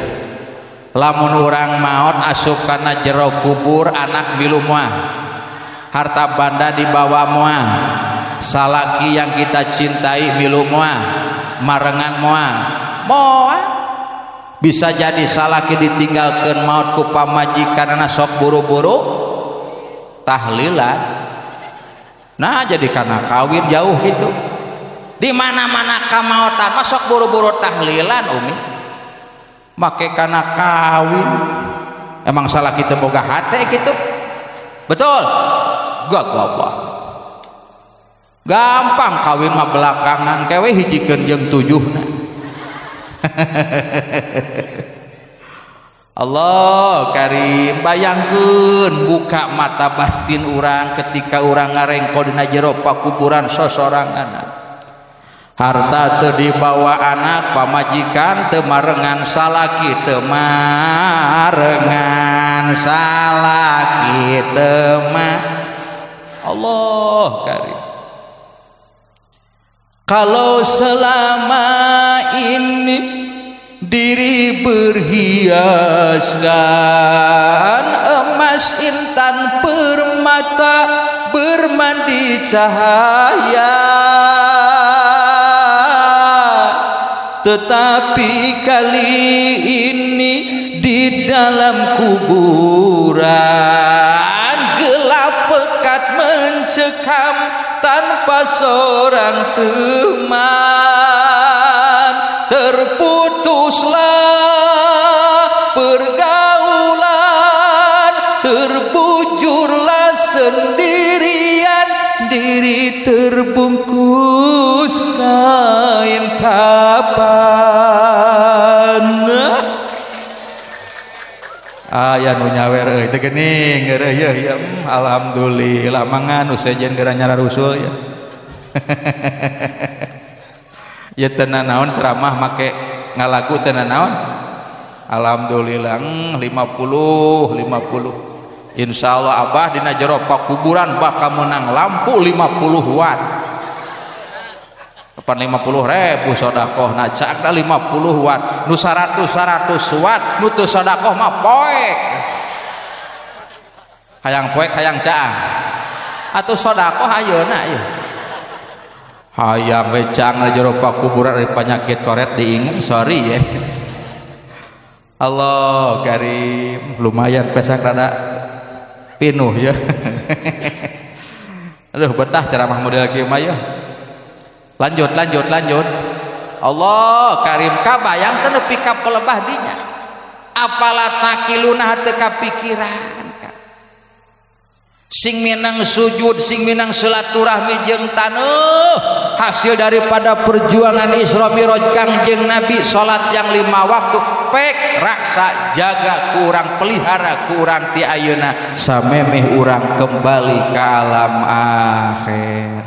lamun urang maot asup kana jero kubur anak milu moal harta banda dibawa moal salaki yang kita cintai milu moal marengan moal bisa jadi salaki ditinggalkeun maot ku pamajikanna sok buru-buru tahlilan nah jadi kana kawin jauh itu di mana-mana kamaotan masuk buru-buru tahlilan umi make kana kawin emang salah kita boga hate gitu betul gak goblok gampang kawin mah belakangan kewe hijikeun jeung 7 Allah karim bayangkeun buka mata batin urang ketika urang ngarengko dina jero pakuburan sosorangan harta teu dibawa anak pamajikan teu marengan salaki teu marengan salaki teu Allah karim. Kalau selama ini diri berhiaskan emas intan permata bermandi cahaya tetapi kali ini di dalam kuburan gelap pekat mencekam tanpa seorang teman terputuslah pergaulan terbujurlah sendirian diri terbungkus kain kapan aya nu nyawer euy teu geuning geureuh ya alhamdulillah mangan sejen geura nyara rusul ya ya teu naon ceramah make ngalagu teu naon alhamdulillah 50 insyaallah abah dina jero pakuburan bakal menang lampu 50 watt depan 50.000 sodakoh na cakna 50 watt nu 100 watt nu teu sodakoh mah poek hayang poek hayang caang atuh sodakoh ayeuna ieu hayang we caang na jero pakuburan ari panyakit toret diingung sorry ya Allah karim lumayan pesak rada pinuh ya aduh betah ceramah model kieu mah ya lanjut Allah karim kabayang teu nepi ka pelebah dinya apalah takiluna teu kapikiran sing minang sujud sing minang silaturahmi jeung taneuh hasil daripada perjuangan Isra Mi'raj Kangjeng Nabi salat yang 5 waktu pek raksa jaga kurang pelihara kurang ti ayeuna samemeh urang kembali ke alam akhir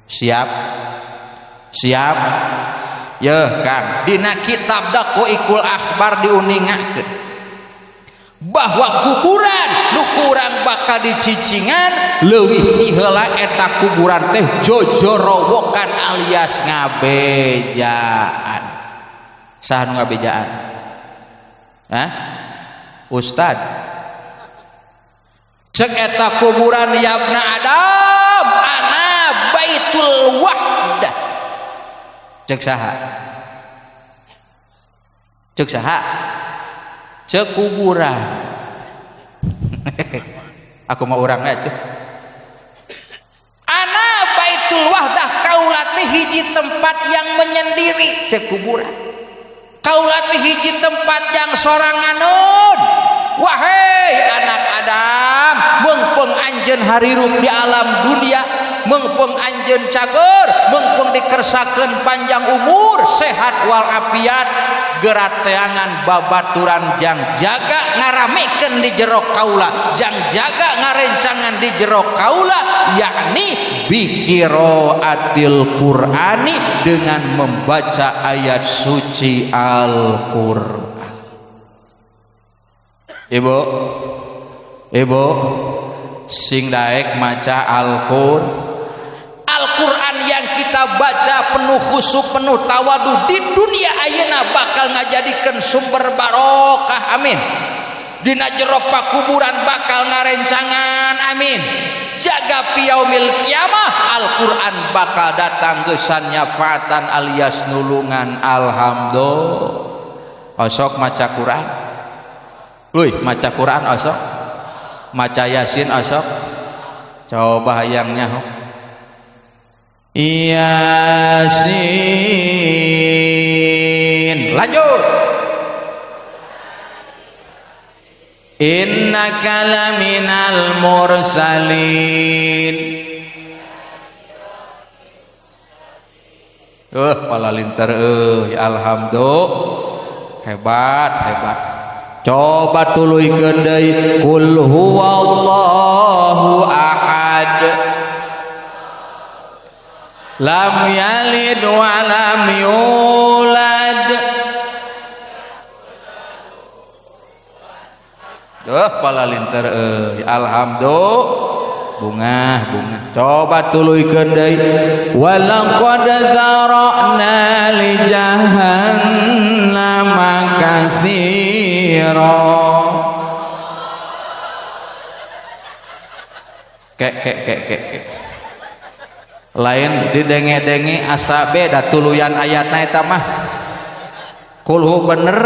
siap ye Kang dina kitab Daqaiqul Akhbar diuningakeun bahwa kuburan nu kurang bakal dicicingan leuwih ti heula eta kuburan teh jojorowokan alias ngabejaan saha nu ngabejaan Ustad cek eta kuburan yabna Adam ana baitul wahdah Cek saha? Cek saha? Cek kuburan. Aku mau urangna itu. Ana Baitul Wahdah kaula teh hiji tempat yang menyendiri, cek kuburan. Kaula teh hiji tempat yang soranganeun. Wahai anak Adam, meungpeung anjeun harirup di alam dunia, meungpeung anjeun cager, meungpeung dikersakeun panjang umur, sehat wal afiat, gerateangan babaturan jang jaga ngaramekeun di jero kaula, jang jaga ngarencangan di jero kaula, yakni biqiraatil Qur'ani, dengan membaca ayat suci Al-Qur'an. Ibu sing daek maca Al-Qur'an yang kita baca penuh khusyuk, penuh tawadu, di dunia ayeuna bakal ngajadikeun sumber barokah, amin. Dina jero pakuburan bakal ngarencangan, amin. Jaga piyaumil kiamah Al-Qur'an bakal datang geus nyafaatan alias nulungan, alhamdulillah. Osok maca Quran. Maca Quran osok, maca Yasin osok. Coba hayangnya Yasin. Lanjut. Innaka laminal mursalin. Palalinter alhamdulillah. Hebat. Coba tuluykeun deui qul huwallahu ahad lam yalid wa lam yulad. Palalinter alhamdulillah. Bunga. Coba tuluykeun deui walaqad dzara'na li jahannama katsira. Kek. Lain didenge-denge asa beda tuluyan ayatna eta mah. Kulhu bener,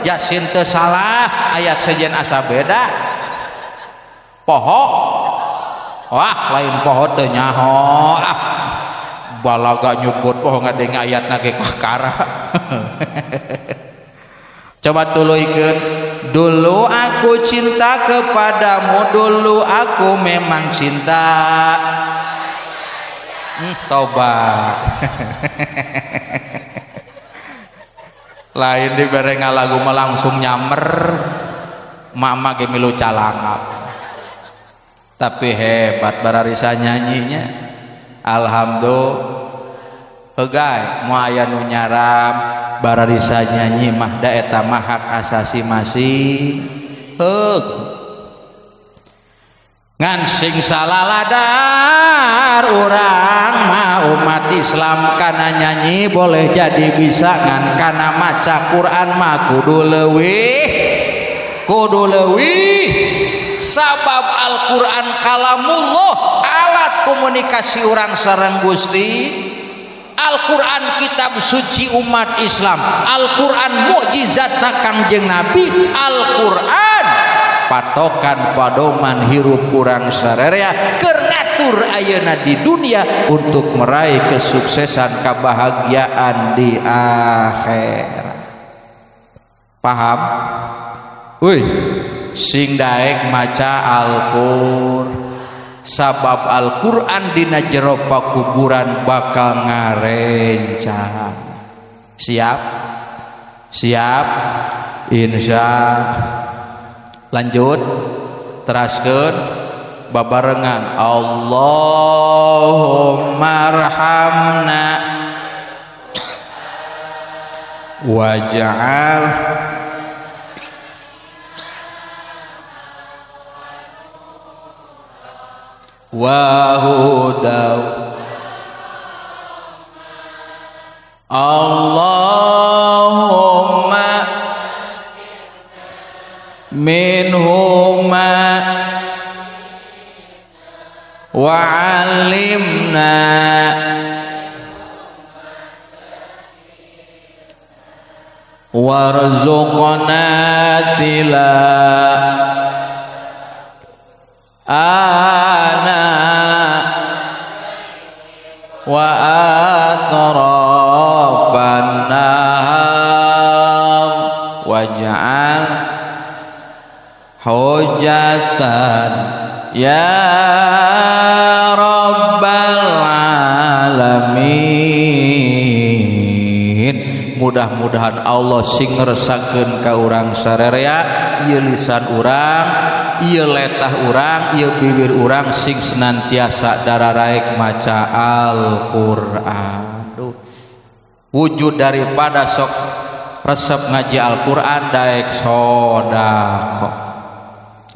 Yasin teu salah, ayat sejen asa beda. Poho. Wah, lain poho teu nyaho. Balaga nyebut poho ngadenge ayatna ge kahkara. Coba tuluykeun, dulu aku cinta kepadamu, dulu aku memang cinta. Tobat. Lain dibere ngalagu mah langsung nyamer, mama ge milu calangap. Tapi hebat bararisa nyanyinya, alhamdulillah. Hegai moal aya nu nyaram bararisa nyanyi mah da eta mah hak asasi masing. Ngan sing salaladar urang mah umat Islam kana nyanyi boleh jadi bisa, ngan kana maca Quran mah kudu leuwih. Sabab Al-Quran kalamullah, alat komunikasi orang sareng Gusti. Al-Quran kitab suci umat Islam, Al-Quran mukjizatna Kangjeng Nabi, Al-Quran patokan padoman hirup urang sarerea keur ngatur ayeuna di dunia untuk meraih kesuksesan kebahagiaan di akhirat. Paham? Sing daek maca Al-Qur'an, sabab Al-Qur'an dina jero pakuburan bakal ngarencang. Siap insya. Lanjut teraskeun babarengan Allahumma arhamna waj'al wahudaw Allahumma minhuma wa'alimna warzuqna ana wa atrafan nahar waj'al hujatan ya rabbal alamin. Mudah-mudahan Allah sing ngresakeun ka urang sarerea ieu lisan urang, ieu letah urang, ieu bibir urang sing senantiasa dararaek maca Al-Qur'an. Wujud daripada sok resep ngaji Al-Qur'an daek sedekah.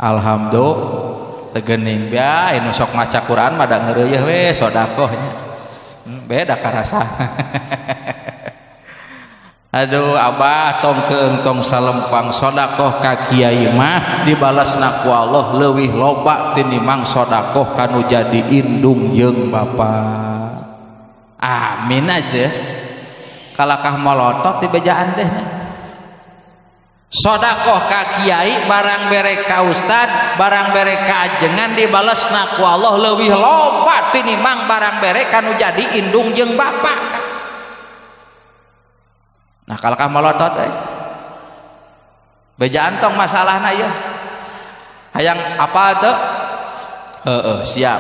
Alhamdulillah tegening bae anu sok maca Qur'an mah da ngeureuyeuh we sedekah nya. Beda karasa. Aduh abah tong keung tong salempang sedekah ka kiai mah dibalasna ku Allah leuwih loba tinimbang sedekah kanu jadi indung jeung bapa. Amin aja. Kalakah molotot di bejaan teh. Sedekah ka kiai barang bere ka ustad, barang bere ka ajengan dibalasna ku Allah leuwih loba tinimbang barang bere kanu jadi indung jeung bapa. Nah kalau kah melotot bejaan tong masalahna ieu hayang apal teu siap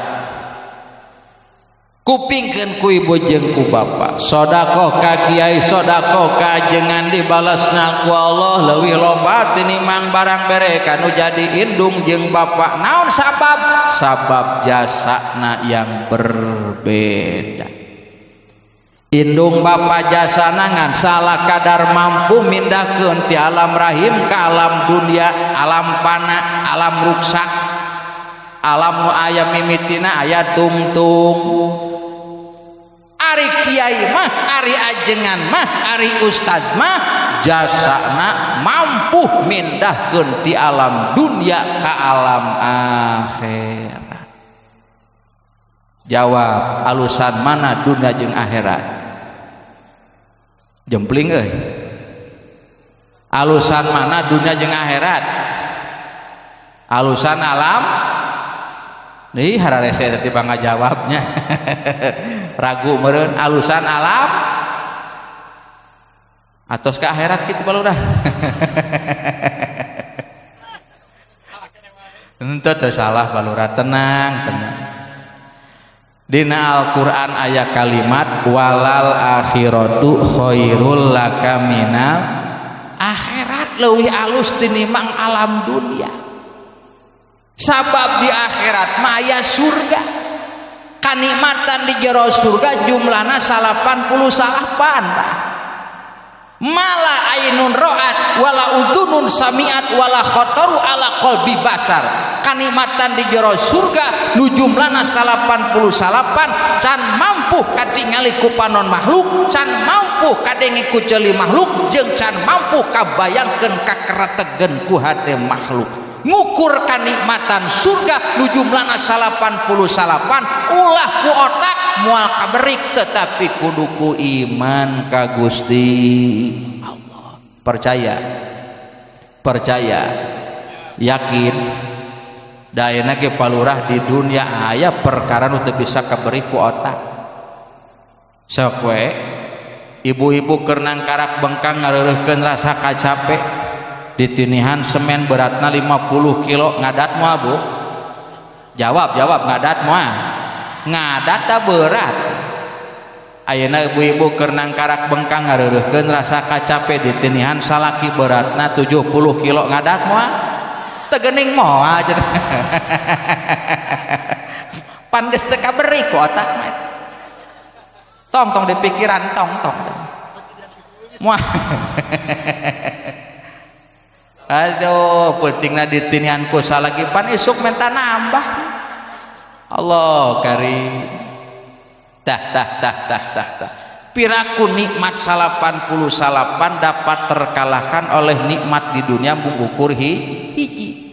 kupingkeun ku ibu jeung ku bapa sedekah ka kiai sedekah ka ajengan dibalasna ku Allah leuwih loba tinimbang barang bere kanu jadi indung jeung bapa. Naon sabab? Sabab jasana yang berbeda. Indung bapa jasana ngan salah kadar mampu mindahkeun ti alam rahim ka alam dunia, alam pana, alam ruksak, alam nu aya mimitina aya tungtung. Ari kiai mah, ari ajengan mah, ari ustad mah jasana mampu mindahkeun ti alam dunia ka alam akhirat. Jawab, alusan mana dunia jeung akhirat? Jempling euy. Alusan mana dunia jeung akhirat? Alusan alam. Nih hararese teh tiba ngajawabnya. Ragu meureun alusan alam atos ke akhirat kitu balurah. Henteu teu salah balurah, tenang, tenang. Dina Al-Qur'an aya kalimat walal akhiratu khairul laka minal akhirat leuwih alus tinimbang alam dunia. Sabab di akhirat mah aya surga. Kanikmatan di jero surga jumlahna 88. Mala ainun ra'at wala udhunun sami'at wala khotoru ala qalbi basar. Kanikmatan di jero surga nu jumlahna 88 can mampu katingali ku panon makhluk, can mampu kadengi ku ceuli makhluk, jeung can mampu kabayangkeun kakretegeun ku hate makhluk. Ngukur kanikmatan surga nu jumlahna 88 ulah ku otak moal kaberik tetapi kudu ku iman ka Gusti Allah. Percaya yakin daena ge palurah di dunia aya perkara nu teu bisa kaberi ku otak. Sok we ibu-ibu keur nangkarak bengkang ngareureuhkeun rasa kacape ditinihan semen beratna 50 kilo ngadat moal Bu? Jawab ngadat moal. Ngadat da berat. Ayeuna ibu-ibu keur nangkarak bengkang ngareureuhkeun rasa kacape ditinihan salaki beratna 70 kilo ngadat moal. Teu geuning moal cenah. Pan geus teu kaberi ku otak mah. Tong di pikiran tong. Moal. Aduh, pentingna ditinihan ku salagi pan isuk menta nambah. Allah karim. Tah. Piraku nikmat 88 dapat terkalahkan oleh nikmat di dunia mengukur hiji.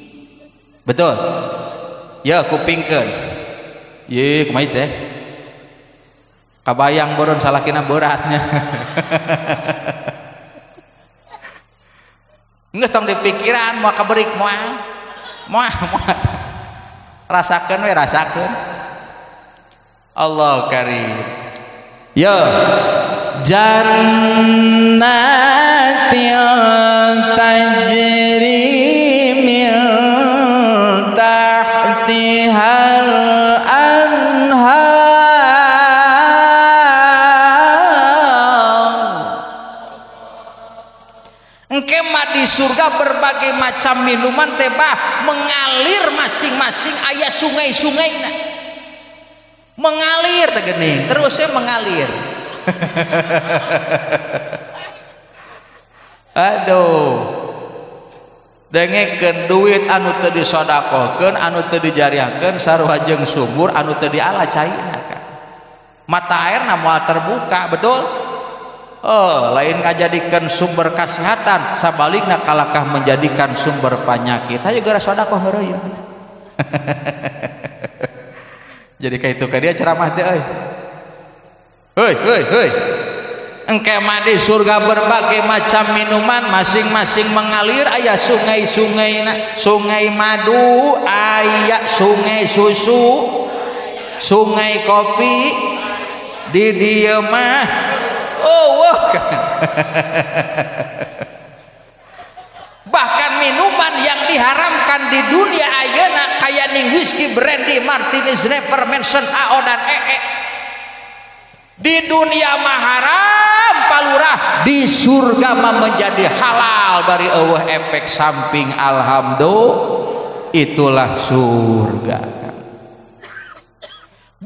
Betul? Ya kupingkeun. Ye kumaha teh? Kabayang boron salakina beratnya. geus tong di pikiran moal kaberik moal rasakeun we rasakeun. Allah karim. Ya jannatil tajri min tahtihal anhar. Engke mah di surga berbagai macam minuman teh bah mengalir masing-masing aya sungai-sungaina. Mengalir teh geuning, terusnya mengalir. Aduh. Dengekeun duit anu teu disodakohkeun, anu teu dijariahkeun sarua jeung sumur anu teu diala caina kan. Mata airna moal terbuka, betul? Oh, lain ngajadikeun sumber kesehatan, sabalikna kalakah menjadikan sumber penyakit. Hayu gara sodakoh ngeureuyeuh. Jadi kayak itu ka dia ceramah teh euy. Heuy. Engke mah di surga berbagai macam minuman masing-masing mengalir, aya sungai-sungaina, sungai madu, aya sungai susu, sungai kopi. Di dieu mah bahkan minuman yang diharamkan di dunia ayeuna kaya ning whisky, brandy, martinis, never mention AO dan EE. Di dunia mah haram palurah, di surga mah menjadi halal bari eueuh efek samping. Alhamdulillah, itulah surga.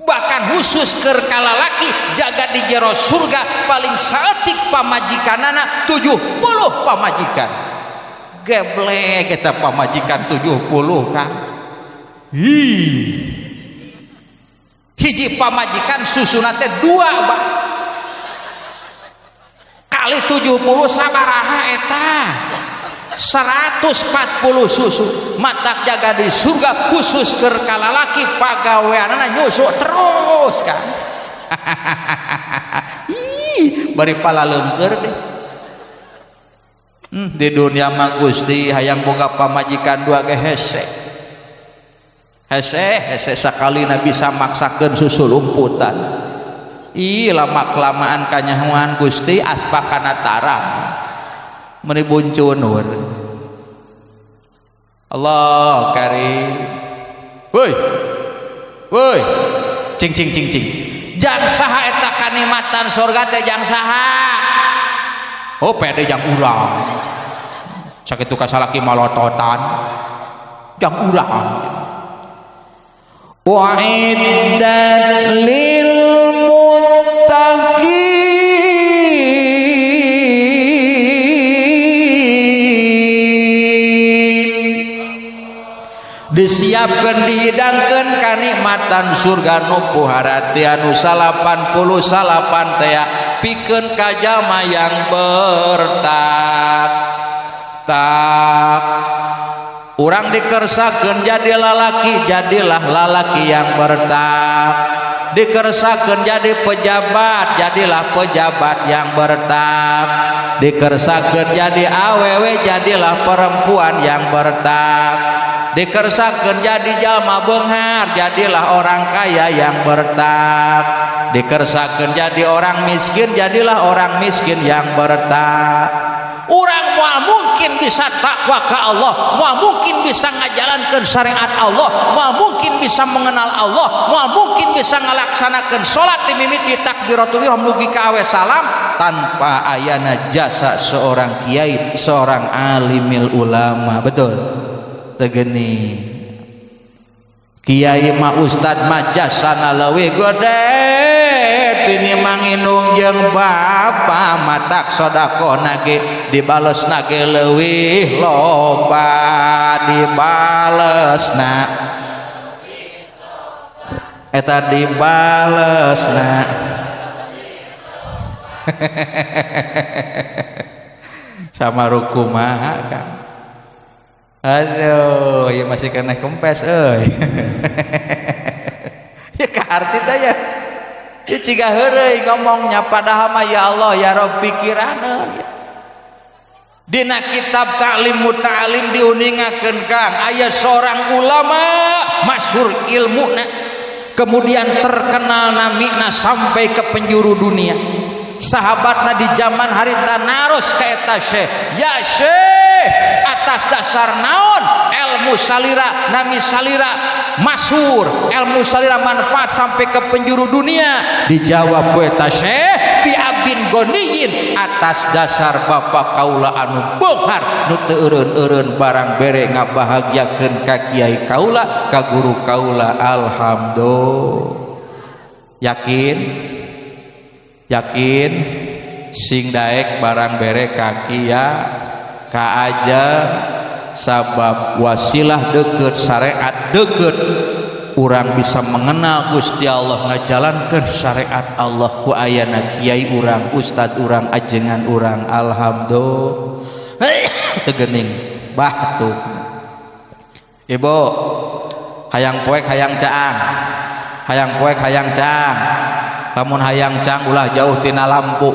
Bahkan khusus keur kalalaki jaga di jero surga paling saeutik pamajikanana 70 pamajikan. Geblek eta pamajikan 70 kan. Hiji pamajikan susuna teh 2 bah. Kali 70 sabaraha eta? 140 susu. Matak jaga di surga khusus keur kalalaki pagaweanana nyusu terus kan. Bari palaleungkeur deh. Di dunia mah Gusti hayang boga pamajikan 2 ge hese sakalina bisa maksakeun susu lumputan. Lama kelamaan kanyahoan Gusti aspakana tarang meuni buncunur. Allah karim. Woi cing jang saha eta kanikmatan surga teh jang saha? Oh pede jang urang sakitu kasalaki malototan jang urang. Wa'iddat lil muttaqin, disiapkeun dihidangkeun kanikmatan surga nu puharati anu 89 teh pikeun ka jalma yang bertakwa. Urang dikersakeun jadi lalaki, jadilah lalaki yang bertakwa. Dikersakeun jadi pejabat, jadilah pejabat yang bertakwa. Dikersakeun jadi awewe, jadilah perempuan yang bertakwa. Dikersakeun jadi jalma beunghar, jadilah orang kaya yang bertakwa. Dikersakeun jadi orang miskin, jadilah orang miskin yang bertakwa. Urang moal mungkin bisa takwa ke Allah, moal mungkin bisa ngajalankeun syariat Allah, moal mungkin bisa mengenal Allah, moal mungkin bisa ngalaksanakeun salat di mimiti takbiratul ihram mugi ka awe salam tanpa ayana jasa seorang kiai, seorang alimil ulama. Betul teu geuning kiai mah ustad mah jasana leuwih gede tini manginung jeung bapa matak sedekahna ge dibalesna ge leuwih loba dibalesna eta dibalesna sama rukumaha kan. Aduh, ya masih kena kempes euy. Ya ka arti teh ya. Ya ciga heureuy ngomongnya padahal mah ya Allah ya Rabb pikiraneun. Dina kitab Ta'lim Muta'alim diuningakeun Kang aya seorang ulama masyhur ilmuna kemudian terkenal namina sampai ke penjuru dunia. Sahabatna di zaman harita naros ka eta syekh, ya syekh atas dasar naon ilmu salira nami salira masyhur, ilmu salira manfaat sampai ke penjuru dunia. Dijawab ku eta syekh bi abin goniyin atas dasar bapak kaula anu beunghar nu teu eureun-eureun barang bere ngabahagiakeun ka kiai kaula ka guru kaula. Alhamdulillah. Yakin sing daek barang bere kaki ya ka aja sabab wasilah deket syariat deket urang bisa mengenal Gusti Allah ngajalankeun syariat Allah ku ayana kiai urang ustad urang ajengan urang. Alhamdulillah. Tegening batuk ibu hayang poek hayang caang hayang poek hayang caang lamun hayang cang ulah jauh tina lampu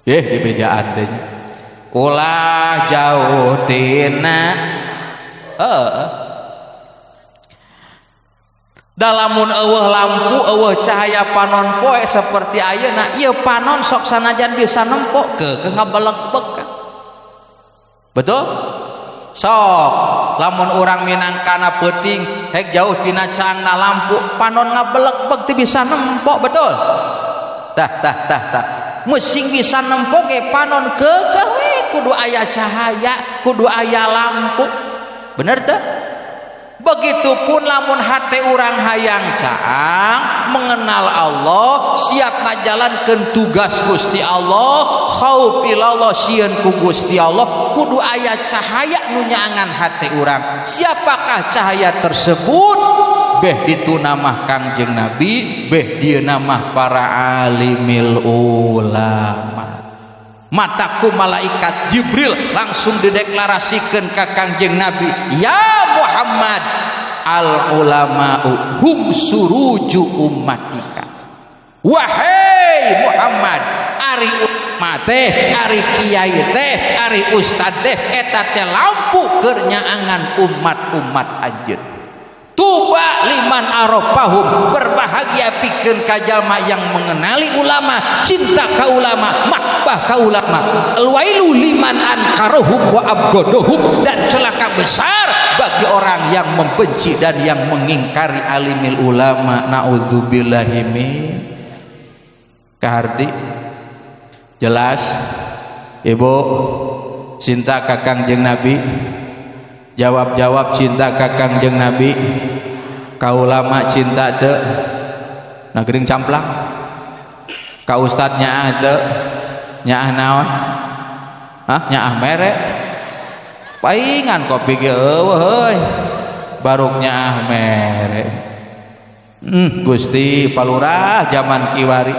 di bejaan teh ulah jauh tina dalamun eueuh lampu eueuh cahaya panon poe seperti ayeuna ieu panon sok sanajan bisa nempok ke ngabeleg-beg betul sok lamun urang minangkana peuting hek jauh tina cangna lampu panon ngabeleg-beg teu bisa nempok betul tah musing bisa nempok ge panon keukeuh we kudu aya cahaya kudu aya lampu bener teu. Begitupun lamun hate urang hayang caang mengenal Allah siap ngajalankeun tugas Gusti Allah khauf ilallah sieun ku Gusti Allah kudu aya cahaya nu nyaangan hate urang. Siapakah cahaya tersebut? Beh ditu namah Kangjeng Nabi, beh dieu namah para alimil ulama. Mataku malaikat Jibril langsung dideklarasikeun ka Kangjeng Nabi, ya Muhammad, al ulama'u hum suruju ummatika. Wahai Muhammad, ari ulama teh, ari kiai teh, ari ustad teh eta teh lampu keur nyaangan umat-umat anjeun. Tuba liman arafahum, berbahagia pikeun ka jalma yang mengenali ulama, cinta ka ulama, makbah ka ulama. Alwailu liman ankarohum wa abgodohum, dan celaka besar bagi orang yang membenci dan yang mengingkari alimil ulama. Naudzubillahi min. Kaharti jelas ibu cinta ka Kangjeng Nabi. Jawab cinta ka Kangjeng Nabi, ka ulama cinta teu na geuring camplang, ka ustad nyaah teu nyaah naon nyaah mere paingan kopi ge eueuh heuy baruk nyaah mere. Gusti palurah zaman kiwari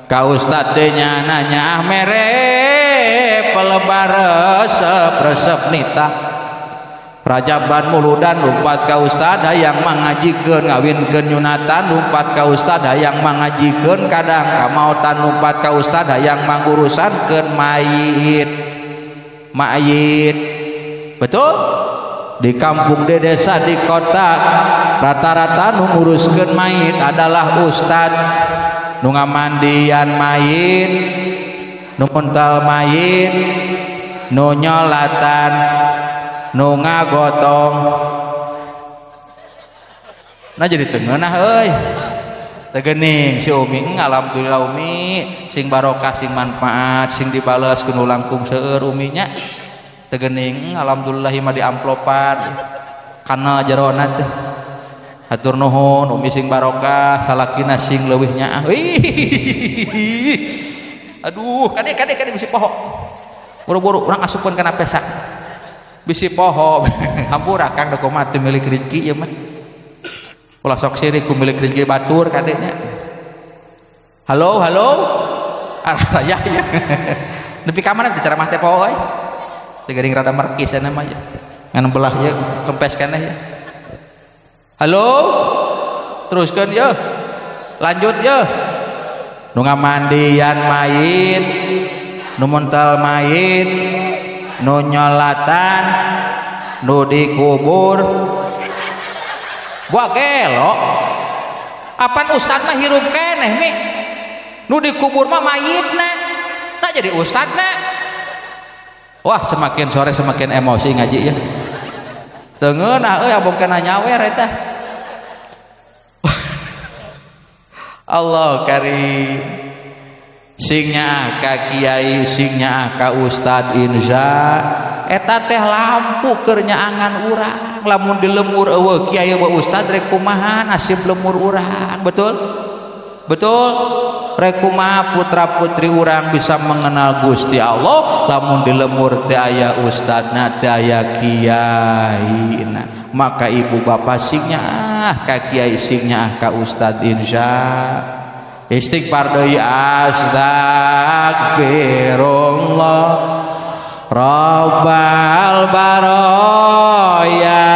ka ustad teh nyaana nyaah mere pelebar resep nita Rajaban muludan lumpat ka ustad hayang mangajikeun ngawinkeun nyunatan lumpat ka ustad hayang mangajikeun kadang kamaotan lumpat ka ustad hayang mangurusankeun mayit betul di kampung di desa di kota rata-rata nu nguruskeun mayit adalah ustad nu ngamandian mayit nu mental mayit nu nyolatan nu ngagotong nah jadi tengenah euy tegening si Umi. Alhamdulillah Umi sing barokah sing manfaat sing dibales ku langkung seueur uminya tegening. Alhamdulillah mah di amplopan kana jerona teh hatur nuhun Umi sing barokah salakina sing leuwih nyaah. Aduh kade bisi poho buru-buru urang asupkeun kana pesa bisi poho hampura Kang da kumaha teu milik rezeki ieu mah ulah sok sirik ku milik rezeki batur kadenya. Halo ya nepi ka mana teh ceramah teh poho euy teu geuning rada markis cenah mah ngan belah ye kempes keneh ya. Halo teruskeun ye lanjut ye nu ngamandian mayit nu mental mayit, nu nyolatan, nu dikubur. Gua gelo. Apan ustad mah hirup keneh mi. Nu dikubur mah mayitna. Nah jadi ustadna. Wah, semakin sore semakin emosi ngaji ya. Teu ngeunah euy abong kana nyawer eta. Allah karim. Sing nyaah ka kiai, sing nyaah ka ustad insya eta teh lampu keur nyaangan urang. Lamun dilemur eueuh kiai wa ustad rek kumaha nasib lemur urang. Betul? Betul? Rek kumaha putra putri urang bisa mengenal Gusti Allah lamun dilemur teh aya ustadna teh aya kiaina. Maka ibu bapak sing nyaah ka kiai sing nyaah ka ustad insya istighfar deui astagfirullah rabbal baraya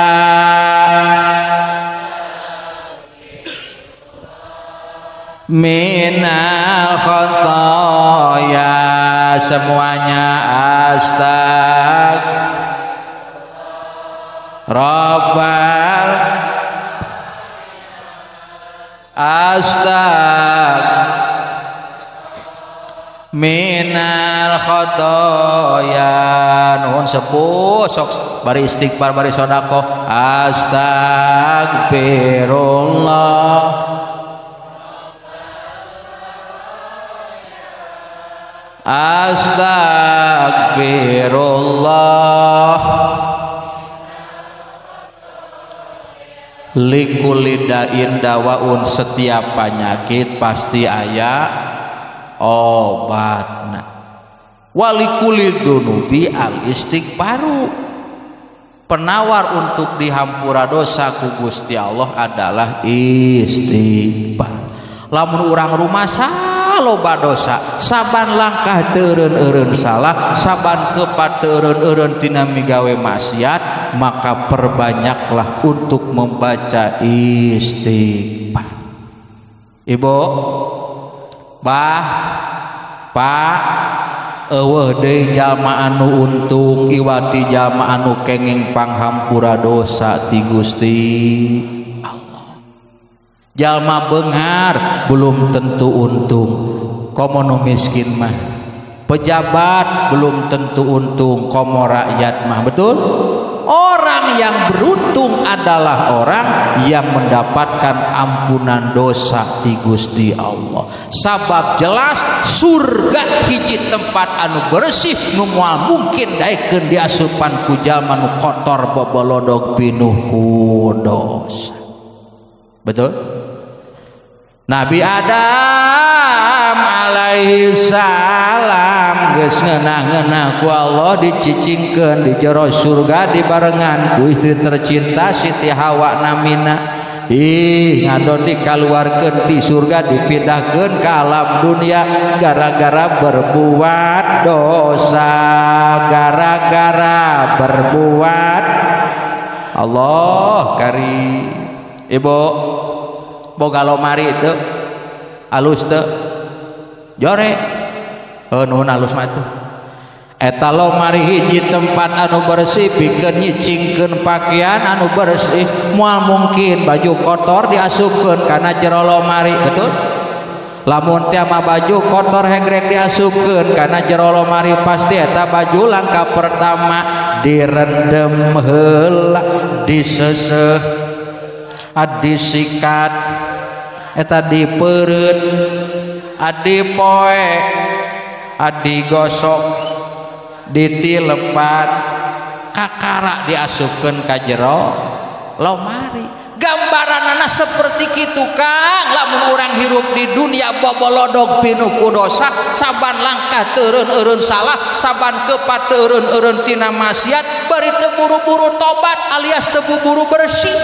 minal khotoya semuanya astag rabbal astag minal khotoya nuhun sepuh sok bari istighfar bari sedekah astagfirullah astagfirullah likulidain dawaun setiap penyakit pasti aya obatna walikulidunubi al istighfaru penawar untuk dihampura dosa ku Gusti Allah adalah istighfar. Lamun urang rumasa loba dosa saban langkah teureun-eureun salah saban kepat teureun-eureun tina migawe maksiat maka perbanyaklah untuk membaca istighfar. Ibu bah pak eueuh deui jalma anu untung iwati jalma anu kenging panghampura dosa ti Gusti Allah. Jalma beunghar belum tentu untung, komo nu miskin mah. Pejabat belum tentu untung, komo rakyat mah. Betul? Orang yang beruntung adalah orang yang mendapatkan ampunan dosa ti Gusti Allah. Sabab jelas surga hiji tempat anu bersih nu moal mungkin daekeun diasupan ku jalma nu kotor bobolodog pinuh ku dosa. Betul? Nabi Adam alaihi salam geus ngeunah-ngeunah ku Allah dicicingkeun di jero surga dibarengan ku istri tercinta Siti Hawa namina. Ih ngadon dikaluarkeun ti surga dipindahkeun ka alam dunia gara-gara berbuat dosa, gara-gara berbuat Allah karim. Ibu boga lomari itu alus teu jore nuhun alus mah tuh eta lomari hiji tempat anu bersih pikeun nyicingkeun pakaian anu bersih moal mungkin baju kotor diasupkeun kana jero lomari. Betul? Lamun teh mah baju kotor hengrek diasupkeun kana jero lomari pasti eta baju langkah pertama direndem heula diseseuh disikat eta dipeureut dipoe digosok ditilepat kakara diasupkeun ka jero lomari. Gambaranana seperti kitu Kang. Lamun urang hirup di dunia bobolodog pinuh ku dosa saban langkah teureun-eureun salah saban kepat teureun-eureun tina maksiat bari teu buru-buru tobat alias teu buru bersih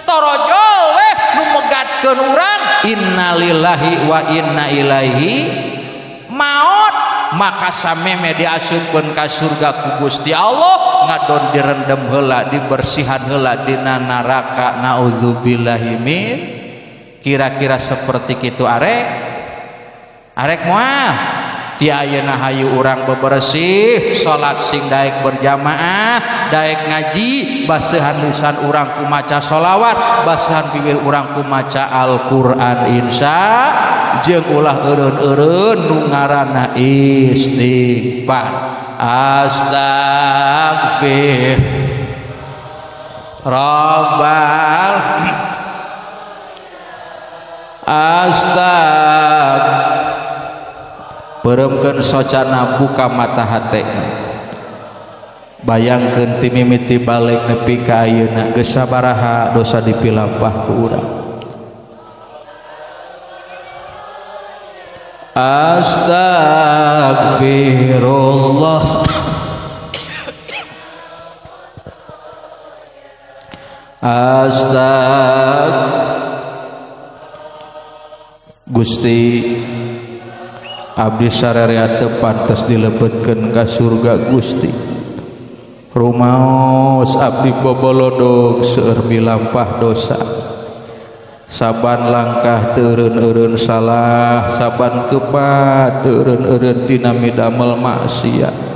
torojol weh nu megatkeun urang innalillahi wa inna ilaihi maut maka sameme diasupkeun ka surga ku Gusti Allah ngadon direndem heula dibersihan heula dina neraka naudzubillahi min. Kira-kira seperti kitu arek moal ti ayeuna hayu urang bebersih salat sing daek berjamaah daek ngaji basahan lisan urang ku maca sholawat basahan bibir urang ku maca Al-Qur'an insya jeung ulah eureun-eureun nu ngaranna istighfar astagfir rabbal peremkeun socana buka mata hatena bayangkeun ti mimiti balik nepi ka ayeuna geus sabaraha dosa dipilampah ku urang astagfirullah Gusti abdi sarerea teu pantes dilebetkeun ka surga Gusti rumaos abdi bobolodog seueur milampah dosa saban langkah teu eureun-eureun salah saban kepat teu eureun-eureun tina midamel maksiat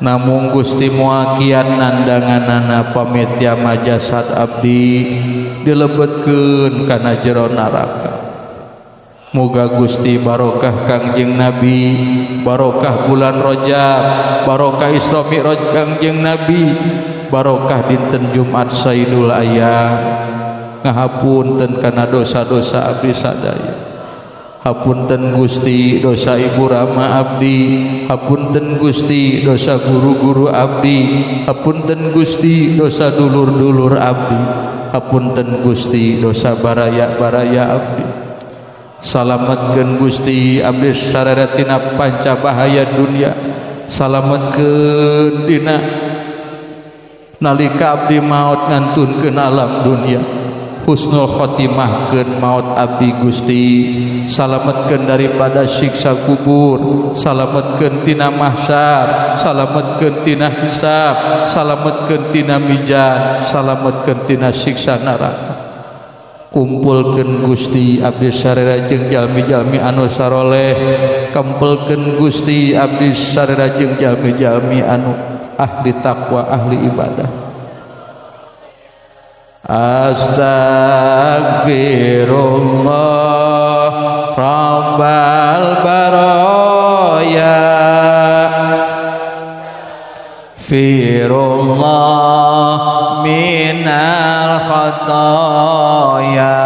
namun Gusti moal kian nandanganana pamitya majasad abdi dilebetkeun kana jero neraka muga Gusti barokah Kangjeng Nabi barokah bulan Rajab barokah Isra Mi'raj Kangjeng Nabi barokah dinten Jumat Saidul Ayam ngahapunten kana dosa-dosa abdi sadaya hapunten Gusti dosa ibu Rama abdi hapunten Gusti dosa guru-guru abdi hapunten Gusti dosa dulur-dulur abdi hapunten Gusti dosa baraya-baraya abdi salametkeun Gusti abdi sararea tina panca bahaya dunia salametkeun dina nalika abdi maot ngantunkeun alam dunia husnul khotimahkeun maut abdi Gusti salametkeun daripada siksa kubur salametkeun tina mahsyar salametkeun tina hisab salametkeun tina mizan salametkeun tina siksa neraka kumpulkeun Gusti abdi sarera jeung jalmi-jalmi anu saroleh kumpulkeun Gusti abdi sarera jeung jalmi-jalmi anu ahli taqwa ahli ibadah astagfirullah rabbal baraya firullah minal khotoya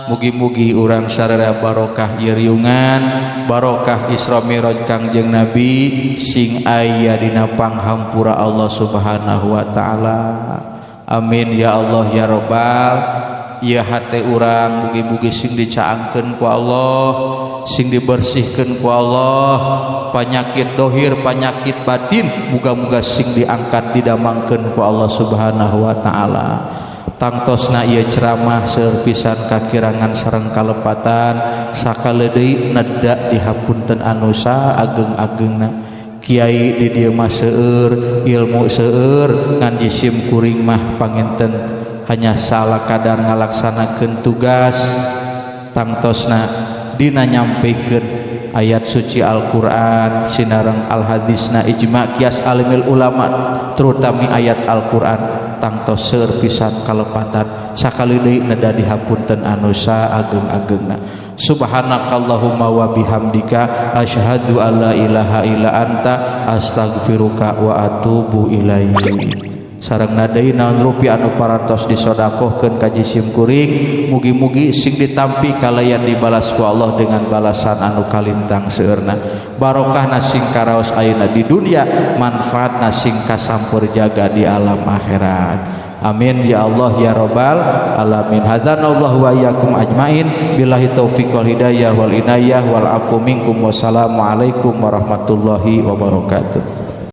mugi-mugi urang sararea barokah yeriungan barokah Isra Mi'raj Kangjeng Nabi sing aya dina panghampura Allah Subhanahu wa taala. Amin ya Allah ya Rabbal. Ieu hate urang mugi-mugi sing dicaangkeun ku Allah, sing dibersihkeun ku Allah, panyakit dohir, panyakit batin muga-muga sing diangkat didamangkeun ku Allah Subhanahu wa taala. Tangtosna ieu ceramah seueur pisan kakirangan sareng kalepatan sakali deui nedda dihapunten anu saageng-agengna. Kiai di dieu mah seueur ilmu seueur ngan jisim kuring mah panginten hanya salah kadar ngalaksanakeun tugas tangtosna dina nyampikeun ayat suci Al-Qur'an sinareng al-hadisna ijma' qiyas alimil ulama terutama ayat Al-Qur'an tangtos seueur pisan kalepatan sakali deui neda dihapunten anu saageng-agengna. Subhanakallahumma wa bihamdika asyhadu alla ilaha illa anta astaghfiruka wa atubu ilaik. Sareng nadai naon rupi anu parantos disodakohkeun ka jisim kuring mugi-mugi sing ditampi kalayan dibalas ku Allah dengan balasan anu kalintang seueurna. Barokahna sing karaos ayeuna di dunia, manfaatna sing kasampur jaga di alam akhirat. Amin ya Allah ya Rabbal alamin. Hadzanallahu wa iyyakum ajmain. Billahi taufiq wal hidayah wal inayah wal afu minkum. Wassalamu alaikum warahmatullahi wabarakatuh.